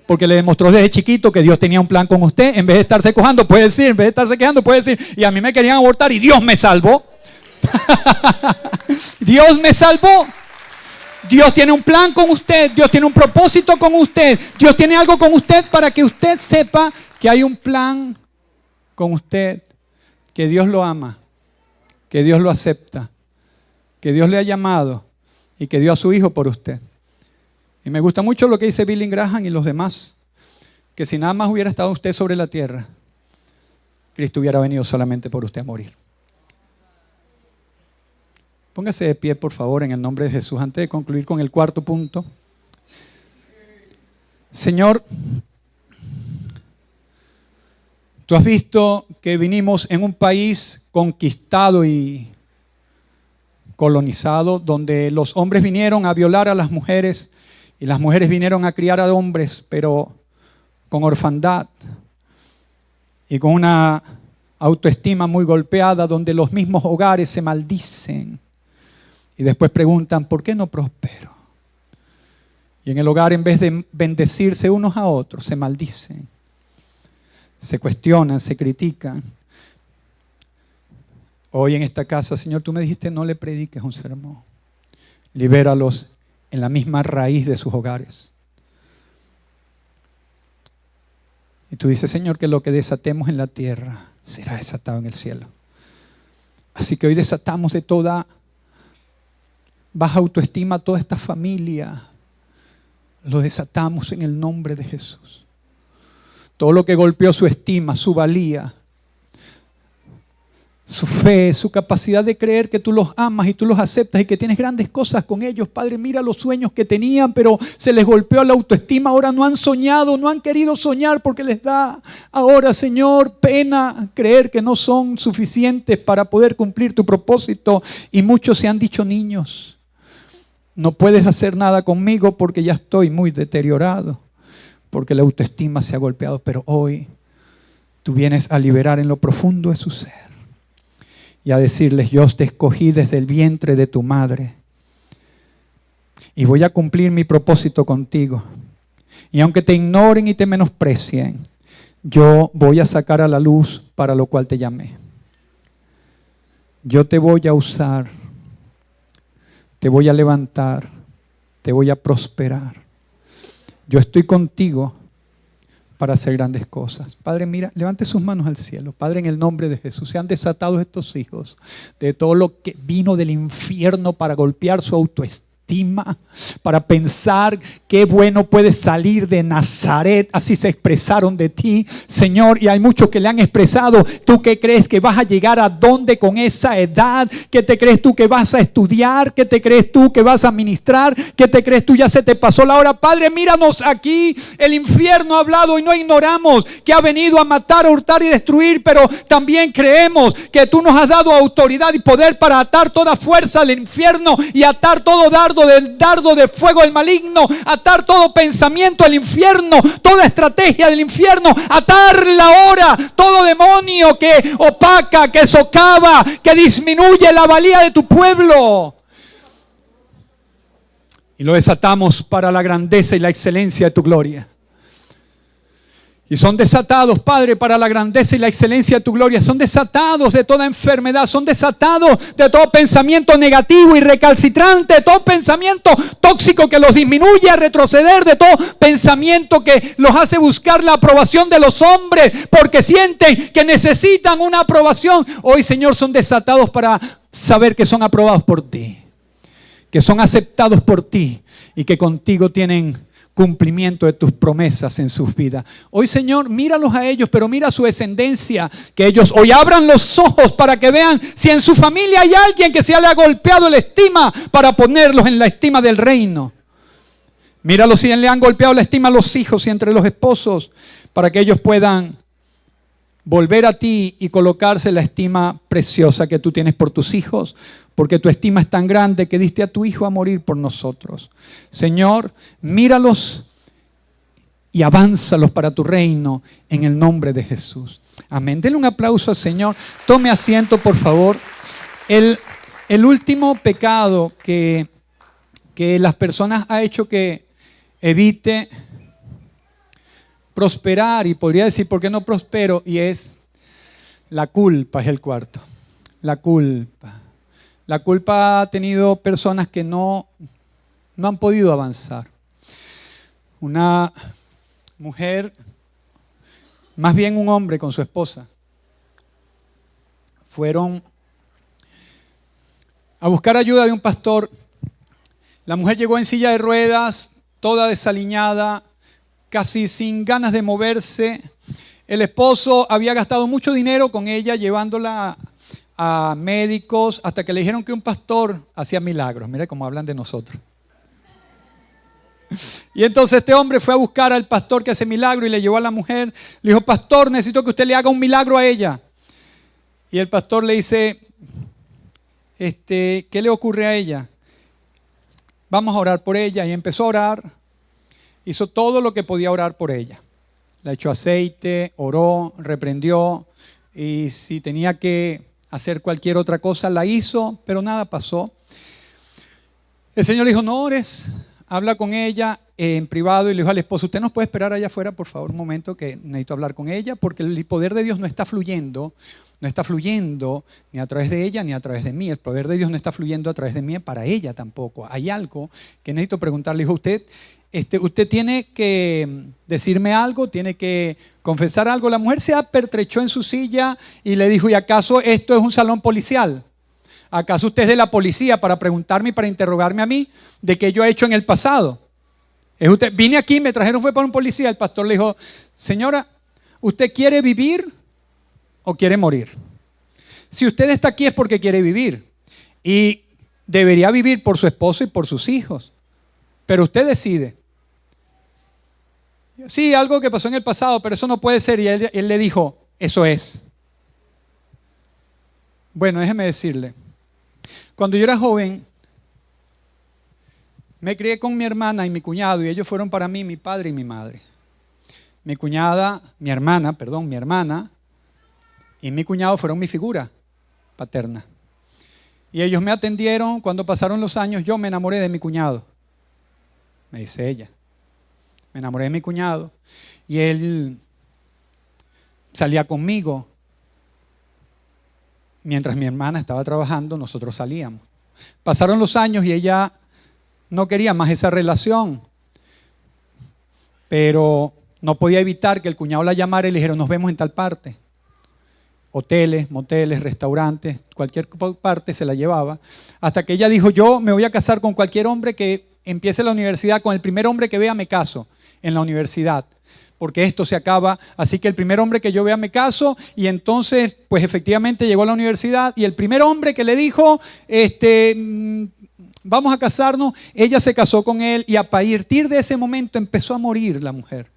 Porque le demostró desde chiquito que Dios tenía un plan con usted. En vez de estarse quejando, puede decir. En vez de estarse quejando, puede decir: y a mí me querían abortar y Dios me salvó. Dios me salvó. Dios tiene un plan con usted. Dios tiene un propósito con usted. Dios tiene algo con usted para que usted sepa que hay un plan con usted. Que Dios lo ama. Que Dios lo acepta. Que Dios le ha llamado. Y que dio a su Hijo por usted. Y me gusta mucho lo que dice Billy Graham y los demás, que si nada más hubiera estado usted sobre la tierra, Cristo hubiera venido solamente por usted a morir. Póngase de pie, por favor, en el nombre de Jesús, antes de concluir con el cuarto punto. Señor, tú has visto que vinimos en un país conquistado y colonizado, donde los hombres vinieron a violar a las mujeres y las mujeres vinieron a criar a hombres, pero con orfandad y con una autoestima muy golpeada, donde los mismos hogares se maldicen Y después preguntan, ¿por qué no prospero? Y en el hogar, en vez de bendecirse unos a otros, se maldicen, se cuestionan, se critican. Hoy en esta casa, Señor, tú me dijiste, no le prediques un sermón. Libéralos en la misma raíz de sus hogares. Y tú dices, Señor, que lo que desatemos en la tierra será desatado en el cielo. Así que hoy desatamos de toda baja autoestima a toda esta familia. Lo desatamos en el nombre de Jesús. Todo lo que golpeó su estima, su valía, su fe, su capacidad de creer que tú los amas y tú los aceptas y que tienes grandes cosas con ellos. Padre, mira los sueños que tenían, pero se les golpeó la autoestima. Ahora no han soñado, no han querido soñar porque les da ahora, Señor, pena creer que no son suficientes para poder cumplir tu propósito. Y muchos se han dicho niños. No puedes hacer nada conmigo porque ya estoy muy deteriorado, porque la autoestima se ha golpeado. Pero hoy tú vienes a liberar en lo profundo de su ser y a decirles, yo te escogí desde el vientre de tu madre y voy a cumplir mi propósito contigo. Y aunque te ignoren y te menosprecien, yo voy a sacar a la luz para lo cual te llamé. Yo te voy a usar, te voy a levantar, te voy a prosperar. Yo estoy contigo para hacer grandes cosas. Padre, mira, levante sus manos al cielo. Padre, en el nombre de Jesús, sean desatados estos hijos de todo lo que vino del infierno para golpear su autoestima, para pensar qué bueno puede salir de Nazaret. Así se expresaron de ti, Señor, y hay muchos que le han expresado. ¿Tú qué crees que vas a llegar a dónde con esa edad? ¿Qué te crees tú que vas a estudiar? ¿Qué te crees tú que vas a ministrar? ¿Qué te crees tú ya se te pasó la hora? Padre, míranos aquí. El infierno ha hablado y no ignoramos que ha venido a matar, a hurtar y destruir, pero también creemos que tú nos has dado autoridad y poder para atar toda fuerza al infierno y atar todo dardo de fuego del maligno, atar todo pensamiento al infierno, toda estrategia del infierno, atarla ahora, todo demonio que opaca, que socava, que disminuye la valía de tu pueblo. Y lo desatamos para la grandeza y la excelencia de tu gloria. Y son desatados, Padre, para la grandeza y la excelencia de tu gloria. Son desatados de toda enfermedad. Son desatados de todo pensamiento negativo y recalcitrante. De todo pensamiento tóxico que los disminuye a retroceder. De todo pensamiento que los hace buscar la aprobación de los hombres. Porque sienten que necesitan una aprobación. Hoy, Señor, son desatados para saber que son aprobados por ti. Que son aceptados por ti. Y que contigo tienen cumplimiento de tus promesas en sus vidas. Hoy, Señor, míralos a ellos, pero mira su descendencia, que ellos hoy abran los ojos para que vean si en su familia hay alguien que se le ha golpeado la estima para ponerlos en la estima del reino. Míralos si le han golpeado la estima a los hijos y entre los esposos, para que ellos puedan volver a ti y colocarse la estima preciosa que tú tienes por tus hijos, porque tu estima es tan grande que diste a tu Hijo a morir por nosotros. Señor, míralos y avánzalos para tu reino en el nombre de Jesús. Amén. Denle un aplauso al Señor. Tome asiento, por favor. El último pecado que las personas ha hecho que evite prosperar, y podría decir, ¿por qué no prospero? Y es la culpa, es el cuarto. La culpa. La culpa ha tenido personas que no han podido avanzar. Una mujer, más bien un hombre con su esposa, fueron a buscar ayuda de un pastor. La mujer llegó en silla de ruedas, toda desaliñada, casi sin ganas de moverse. El esposo había gastado mucho dinero con ella, llevándola a médicos, hasta que le dijeron que un pastor hacía milagros. Mira cómo hablan de nosotros. Y entonces este hombre fue a buscar al pastor que hace milagro y le llevó a la mujer. Le dijo, pastor, necesito que usted le haga un milagro a ella. Y el pastor le dice, ¿qué le ocurre a ella? Vamos a orar por ella. Y empezó a orar. Hizo todo lo que podía orar por ella. Le echó aceite, oró, reprendió. Y si tenía que hacer cualquier otra cosa, la hizo, pero nada pasó. El Señor le dijo, no ores, habla con ella en privado y le dijo al esposo, ¿usted nos puede esperar allá afuera, por favor, un momento, que necesito hablar con ella? Porque el poder de Dios no está fluyendo ni a través de ella ni a través de mí. El poder de Dios no está fluyendo a través de mí para ella tampoco. Hay algo que necesito preguntarle. Dijo, usted tiene que decirme algo, tiene que confesar algo. La mujer se apertrechó en su silla y le dijo, ¿y acaso esto es un salón policial? ¿Acaso usted es de la policía para preguntarme y para interrogarme a mí de qué yo he hecho en el pasado? Vine aquí, me trajeron, fue para un policía. El pastor le dijo, señora, ¿usted quiere vivir o quiere morir? Si usted está aquí es porque quiere vivir. Y debería vivir por su esposo y por sus hijos. Pero usted decide. Sí, algo que pasó en el pasado, pero eso no puede ser. Y él le dijo, eso es. Bueno, déjeme decirle. Cuando yo era joven, me crié con mi hermana y mi cuñado, y ellos fueron para mí mi padre y mi madre. Mi hermana y mi cuñado fueron mi figura paterna. Y ellos me atendieron. Cuando pasaron los años, yo me enamoré de mi cuñado. Me dice ella. Me enamoré de mi cuñado. Y él salía conmigo. Mientras mi hermana estaba trabajando, nosotros salíamos. Pasaron los años y ella no quería más esa relación. Pero no podía evitar que el cuñado la llamara y le dijera, nos vemos en tal parte. Hoteles, moteles, restaurantes, cualquier parte se la llevaba. Hasta que ella dijo, yo me voy a casar con cualquier hombre que empiece la universidad, con el primer hombre que vea me caso en la universidad. Porque esto se acaba, así que el primer hombre que yo vea me caso. Y entonces, pues efectivamente llegó a la universidad y el primer hombre que le dijo, vamos a casarnos, ella se casó con él y a partir de ese momento empezó a morir la mujer.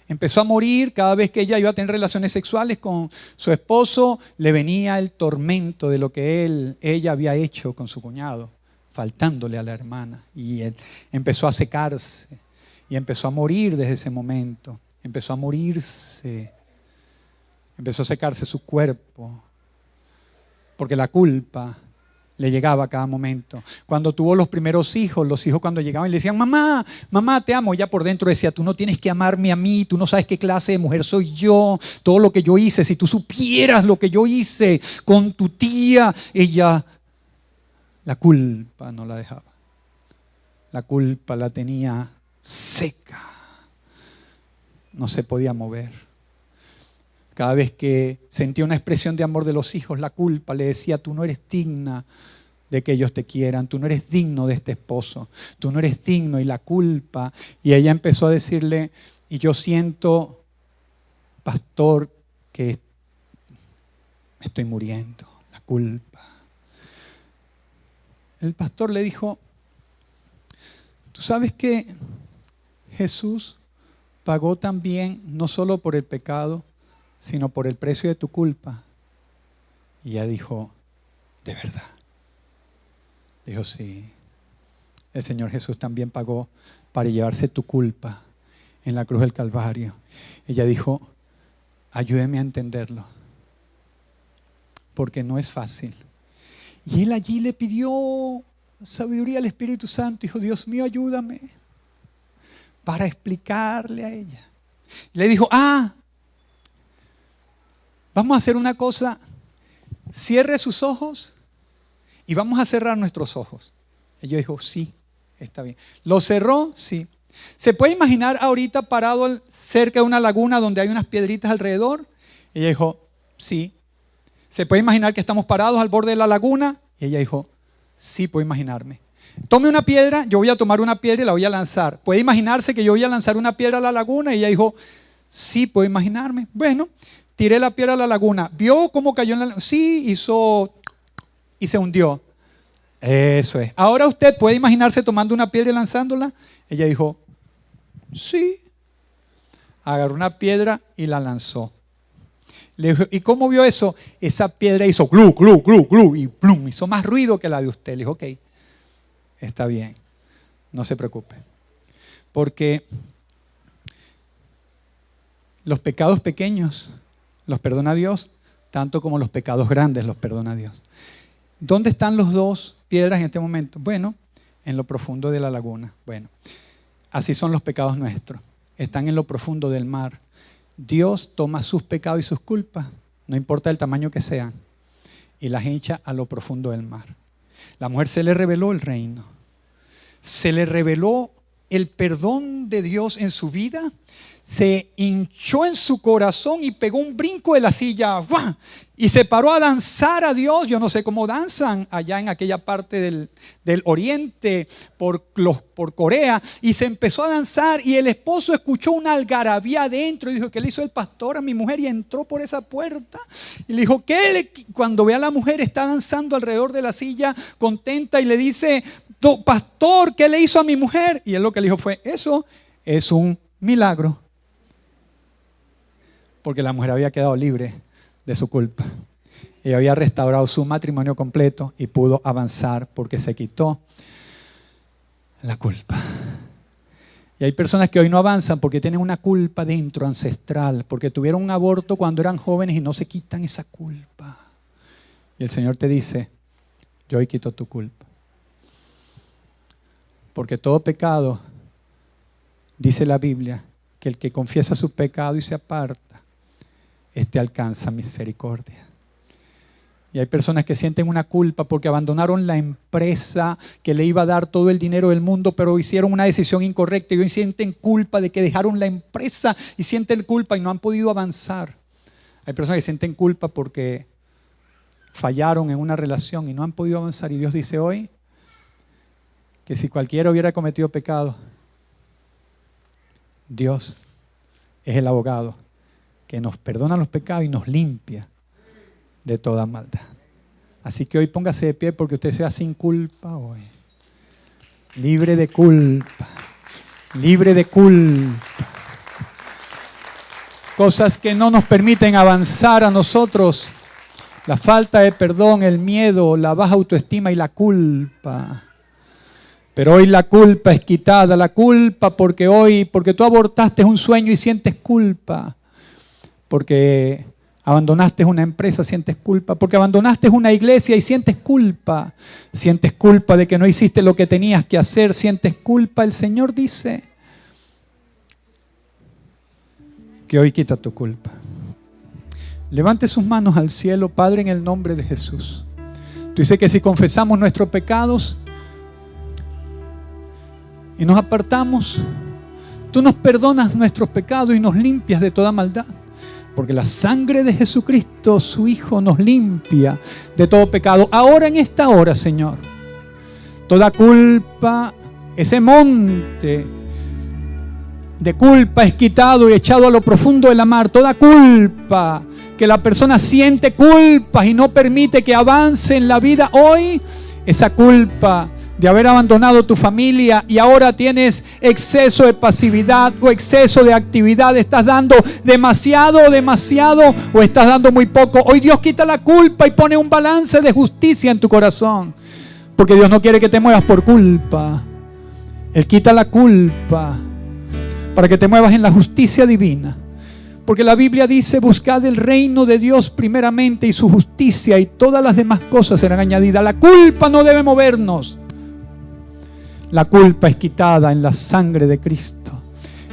Empezó a morir cada vez que ella iba a tener relaciones sexuales con su esposo, le venía el tormento de lo que ella había hecho con su cuñado, faltándole a la hermana. Y él empezó a secarse y empezó a morir desde ese momento. Empezó a morirse, empezó a secarse su cuerpo, porque la culpa le llegaba a cada momento. Cuando tuvo los primeros hijos, los hijos cuando llegaban y le decían, mamá, mamá, te amo, ella por dentro decía, tú no tienes que amarme a mí, tú no sabes qué clase de mujer soy yo, todo lo que yo hice, si tú supieras lo que yo hice con tu tía, ella, la culpa no la dejaba. La culpa la tenía seca. No se podía mover. Cada vez que sentía una expresión de amor de los hijos, la culpa le decía, tú no eres digna de que ellos te quieran, tú no eres digno de este esposo, tú no eres digno, y la culpa. Y ella empezó a decirle, y yo siento, pastor, que me estoy muriendo, la culpa. El pastor le dijo, tú sabes que Jesús pagó también no solo por el pecado, sino por el precio de tu culpa. Y ella dijo, ¿de verdad? Dijo, sí. El Señor Jesús también pagó para llevarse tu culpa en la cruz del Calvario. Ella dijo, ayúdeme a entenderlo, porque no es fácil. Y él allí le pidió sabiduría al Espíritu Santo. Dijo, Dios mío, ayúdame para explicarle a ella. Le dijo, vamos a hacer una cosa, cierre sus ojos y vamos a cerrar nuestros ojos. Ella dijo, sí, está bien. ¿Lo cerró? Sí. ¿Se puede imaginar ahorita parado cerca de una laguna donde hay unas piedritas alrededor? Ella dijo, sí. ¿Se puede imaginar que estamos parados al borde de la laguna? Y ella dijo, sí, puedo imaginarme. Tome una piedra, yo voy a tomar una piedra y la voy a lanzar. ¿Puede imaginarse que yo voy a lanzar una piedra a la laguna? Y ella dijo, sí, puedo imaginarme. Bueno, tiré la piedra a la laguna. ¿Vio cómo cayó en la laguna? Sí, hizo y se hundió. Eso es. Ahora usted puede imaginarse tomando una piedra y lanzándola. Ella dijo, sí. Agarró una piedra y la lanzó. Le dijo, ¿y cómo vio eso? Esa piedra hizo glu, glu, glu, glu, y plum, hizo más ruido que la de usted. Le dijo, ok, está bien, no se preocupe. Porque los pecados pequeños los perdona Dios, tanto como los pecados grandes los perdona Dios. ¿Dónde están los dos piedras en este momento? Bueno, En lo profundo de la laguna. Bueno, así son los pecados nuestros. Están en lo profundo del mar. Dios toma sus pecados y sus culpas, no importa el tamaño que sean, y las echa a lo profundo del mar. La mujer se le reveló el reino. Se le reveló el perdón de Dios en su vida. Se hinchó en su corazón y pegó un brinco de la silla. ¡Guau! Y se paró a danzar a Dios. Yo no sé cómo danzan allá en aquella parte del oriente, por Corea. Y se empezó a danzar y el esposo escuchó una algarabía adentro y dijo: ¿qué le hizo el pastor a mi mujer? Y entró por esa puerta y le dijo: cuando ve a la mujer está danzando alrededor de la silla contenta y le dice: pastor, ¿qué le hizo a mi mujer? Y él lo que le dijo fue: eso es un milagro. Porque la mujer había quedado libre de su culpa. Ella había restaurado su matrimonio completo y pudo avanzar porque se quitó la culpa. Y hay personas que hoy no avanzan porque tienen una culpa dentro, ancestral, porque tuvieron un aborto cuando eran jóvenes y no se quitan esa culpa. Y el Señor te dice: yo hoy quito tu culpa. Porque todo pecado, dice la Biblia, que el que confiesa su pecado y se aparta, este alcanza misericordia. Y hay personas que sienten una culpa porque abandonaron la empresa que le iba a dar todo el dinero del mundo, pero hicieron una decisión incorrecta y hoy sienten culpa de que dejaron la empresa y sienten culpa y no han podido avanzar. Hay personas que sienten culpa porque fallaron en una relación y no han podido avanzar. Y Dios dice hoy que si cualquiera hubiera cometido pecado, Dios es el abogado que nos perdona los pecados y nos limpia de toda maldad. Así que hoy póngase de pie porque usted sea sin culpa hoy. Libre de culpa. Libre de culpa. Cosas que no nos permiten avanzar a nosotros. La falta de perdón, el miedo, la baja autoestima y la culpa. Pero hoy la culpa es quitada. La culpa porque tú abortaste un sueño y sientes culpa. Porque abandonaste una empresa, sientes culpa. Porque abandonaste una iglesia y sientes culpa. Sientes culpa de que no hiciste lo que tenías que hacer. Sientes culpa. El Señor dice que hoy quita tu culpa. Levante sus manos al cielo, Padre, en el nombre de Jesús. Tú dices que si confesamos nuestros pecados y nos apartamos, tú nos perdonas nuestros pecados y nos limpias de toda maldad. Porque la sangre de Jesucristo, su Hijo, nos limpia de todo pecado. Ahora, en esta hora, Señor, toda culpa, ese monte de culpa es quitado y echado a lo profundo de la mar. Toda culpa, que la persona siente culpa y no permite que avance en la vida hoy, esa culpa de haber abandonado tu familia y ahora tienes exceso de pasividad o exceso de actividad, estás dando demasiado o estás dando muy poco. Hoy Dios quita la culpa y pone un balance de justicia en tu corazón, porque Dios no quiere que te muevas por culpa. Él quita la culpa para que te muevas en la justicia divina. Porque la Biblia dice: buscad el reino de Dios primeramente y su justicia, y todas las demás cosas serán añadidas. La culpa no debe movernos. La culpa es quitada en la sangre de Cristo.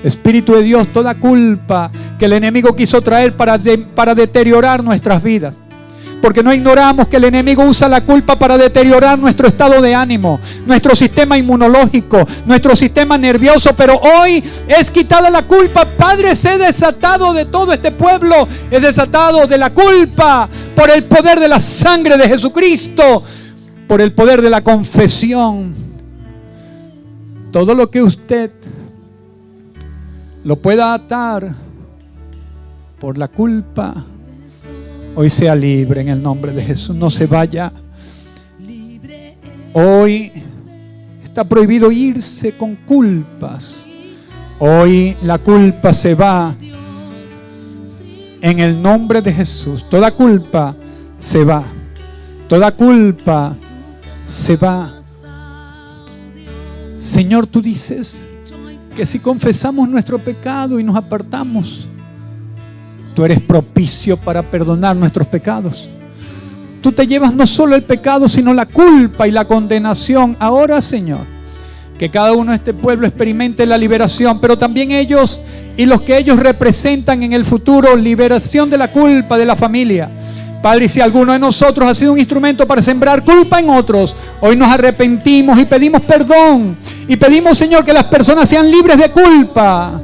Espíritu de Dios, toda culpa que el enemigo quiso traer para deteriorar nuestras vidas. Porque no ignoramos que el enemigo usa la culpa para deteriorar nuestro estado de ánimo, nuestro sistema inmunológico, nuestro sistema nervioso. Pero hoy es quitada la culpa. Padre, sé desatado de todo este pueblo. Es desatado de la culpa por el poder de la sangre de Jesucristo, por el poder de la confesión. Todo lo que usted lo pueda atar por la culpa, hoy sea libre en el nombre de Jesús. No se vaya. Hoy está prohibido irse con culpas. Hoy la culpa se va en el nombre de Jesús. Toda culpa se va. Toda culpa se va. Señor, tú dices que si confesamos nuestro pecado y nos apartamos, tú eres propicio para perdonar nuestros pecados. Tú te llevas no solo el pecado, sino la culpa y la condenación. Ahora, Señor, Que cada uno de este pueblo experimente la liberación, pero también ellos y los que ellos representan en el futuro, liberación de la culpa de la familia. Padre, si alguno de nosotros ha sido un instrumento para sembrar culpa en otros, hoy nos arrepentimos y pedimos perdón. Y pedimos, Señor, que las personas sean libres de culpa.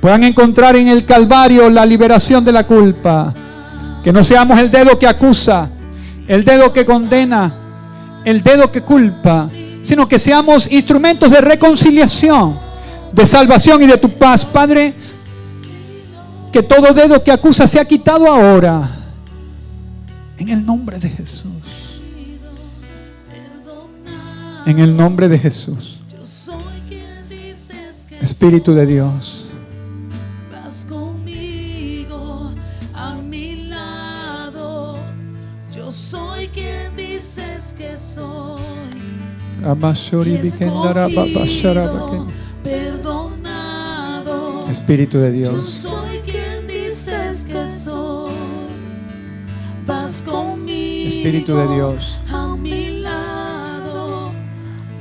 Puedan encontrar en el Calvario la liberación de la culpa. Que no seamos el dedo que acusa, el dedo que condena, el dedo que culpa, sino que seamos instrumentos de reconciliación, de salvación y de tu paz. Padre, que todo dedo que acusa sea quitado ahora, en el nombre de Jesús. En el nombre de Jesús. Espíritu de Dios, vas conmigo a mi lado. Yo soy quien dices que soy. Escogido, perdonado. Espíritu de Yo Dios, soy quien dices que soy. Vas conmigo, Espíritu de Dios, a mi lado.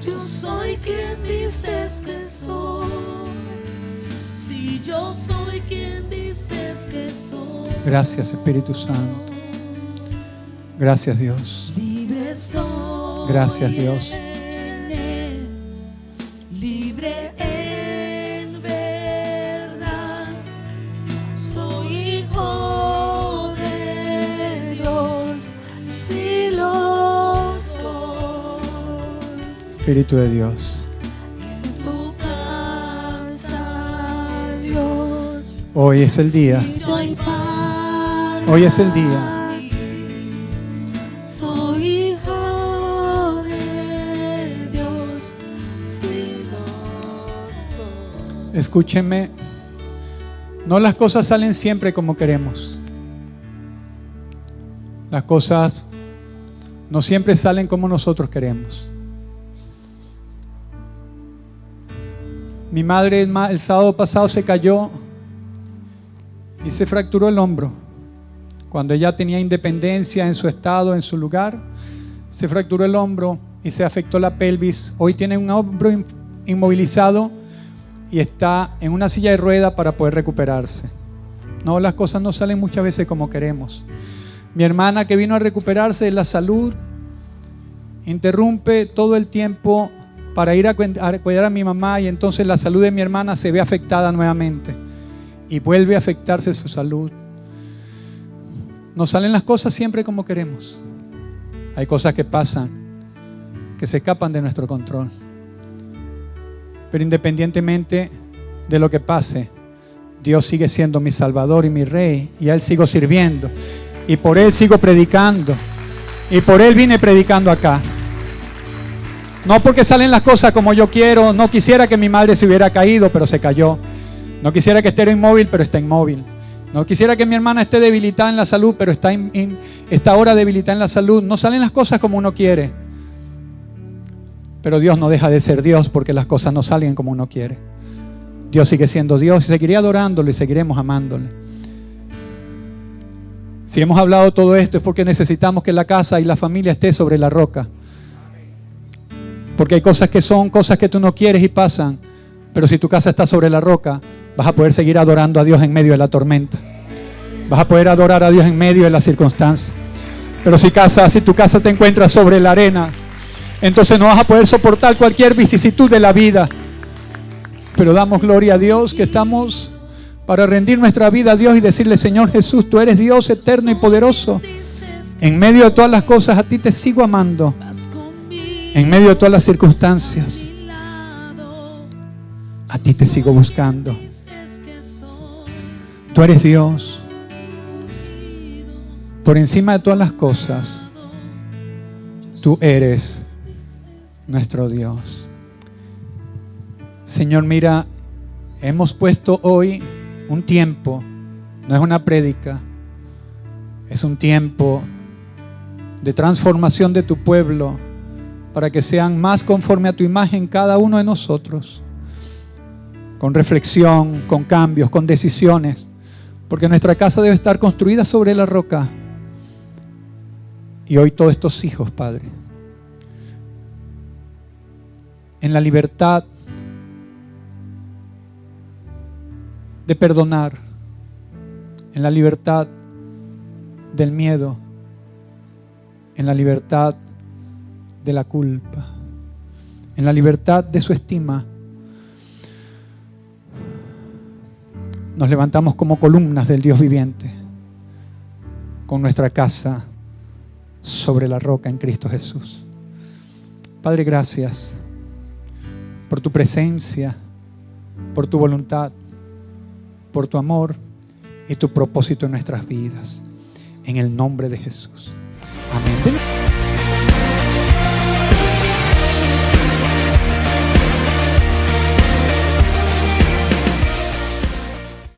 Yo soy quien dices que soy. Si yo soy quien dices que soy. gracias Espíritu Santo. Gracias Dios. Libre soy. Gracias Dios. En Él, libre en verdad. Soy hijo de Dios, si lo soy. Espíritu de Dios. En tu casa, Dios. Hoy es el día. Si no hay para Hoy es el día. mí, soy hijo de Dios, si lo soy. Escúchenme. No las cosas salen siempre como queremos. Las cosas no siempre salen como nosotros queremos. Mi madre el sábado pasado se cayó y se fracturó el hombro. Cuando ella tenía independencia en su estado, en su lugar, se fracturó el hombro y se afectó la pelvis. Hoy tiene un hombro inmovilizado y está en una silla de ruedas para poder recuperarse. No, las cosas no salen muchas veces como queremos. Mi hermana que vino a recuperarse de la salud interrumpe todo el tiempo para ir a cuidar a mi mamá, y entonces la salud de mi hermana se ve afectada nuevamente y vuelve a afectarse su salud. No salen las cosas siempre como queremos. Hay cosas que pasan, que se escapan de nuestro control. Pero independientemente de lo que pase, Dios sigue siendo mi Salvador y mi Rey, y a Él sigo sirviendo, y por Él sigo predicando, y por Él vine predicando acá. No porque salen las cosas como yo quiero. No quisiera que mi madre se hubiera caído, pero se cayó. No quisiera que esté inmóvil, pero está inmóvil. No quisiera que mi hermana esté debilitada en la salud, pero está ahora debilitada en la salud. No salen las cosas como uno quiere. Pero Dios no deja de ser Dios porque las cosas no salen como uno quiere. Dios sigue siendo Dios y seguiré adorándolo y seguiremos amándole. Si hemos hablado todo esto es porque necesitamos que la casa y la familia esté sobre la roca. Porque hay cosas que son cosas que tú no quieres y pasan. Pero si tu casa está sobre la roca, vas a poder seguir adorando a Dios en medio de la tormenta. Vas a poder adorar a Dios en medio de las circunstancias. Pero si tu casa te encuentra sobre la arena, entonces no vas a poder soportar cualquier vicisitud de la vida. Pero damos gloria a Dios que estamos para rendir nuestra vida a Dios y decirle: Señor Jesús, tú eres Dios eterno y poderoso. En medio de todas las cosas a ti te sigo amando. En medio de todas las circunstancias a ti te sigo buscando. Tú eres Dios. Por encima de todas las cosas, tú eres nuestro Dios. Señor, mira, hemos puesto hoy un tiempo, no es una prédica, es un tiempo de transformación de tu pueblo para que sean más conforme a tu imagen cada uno de nosotros, con reflexión, con cambios, con decisiones, porque nuestra casa debe estar construida sobre la roca. Y hoy todos estos hijos, Padre, en la libertad de perdonar, en la libertad del miedo, en la libertad de la culpa, en la libertad de su estima. Nos levantamos como columnas del Dios viviente, con nuestra casa sobre la roca en Cristo Jesús. Padre, gracias por tu presencia, por tu voluntad, por tu amor y tu propósito en nuestras vidas. En el nombre de Jesús. Amén.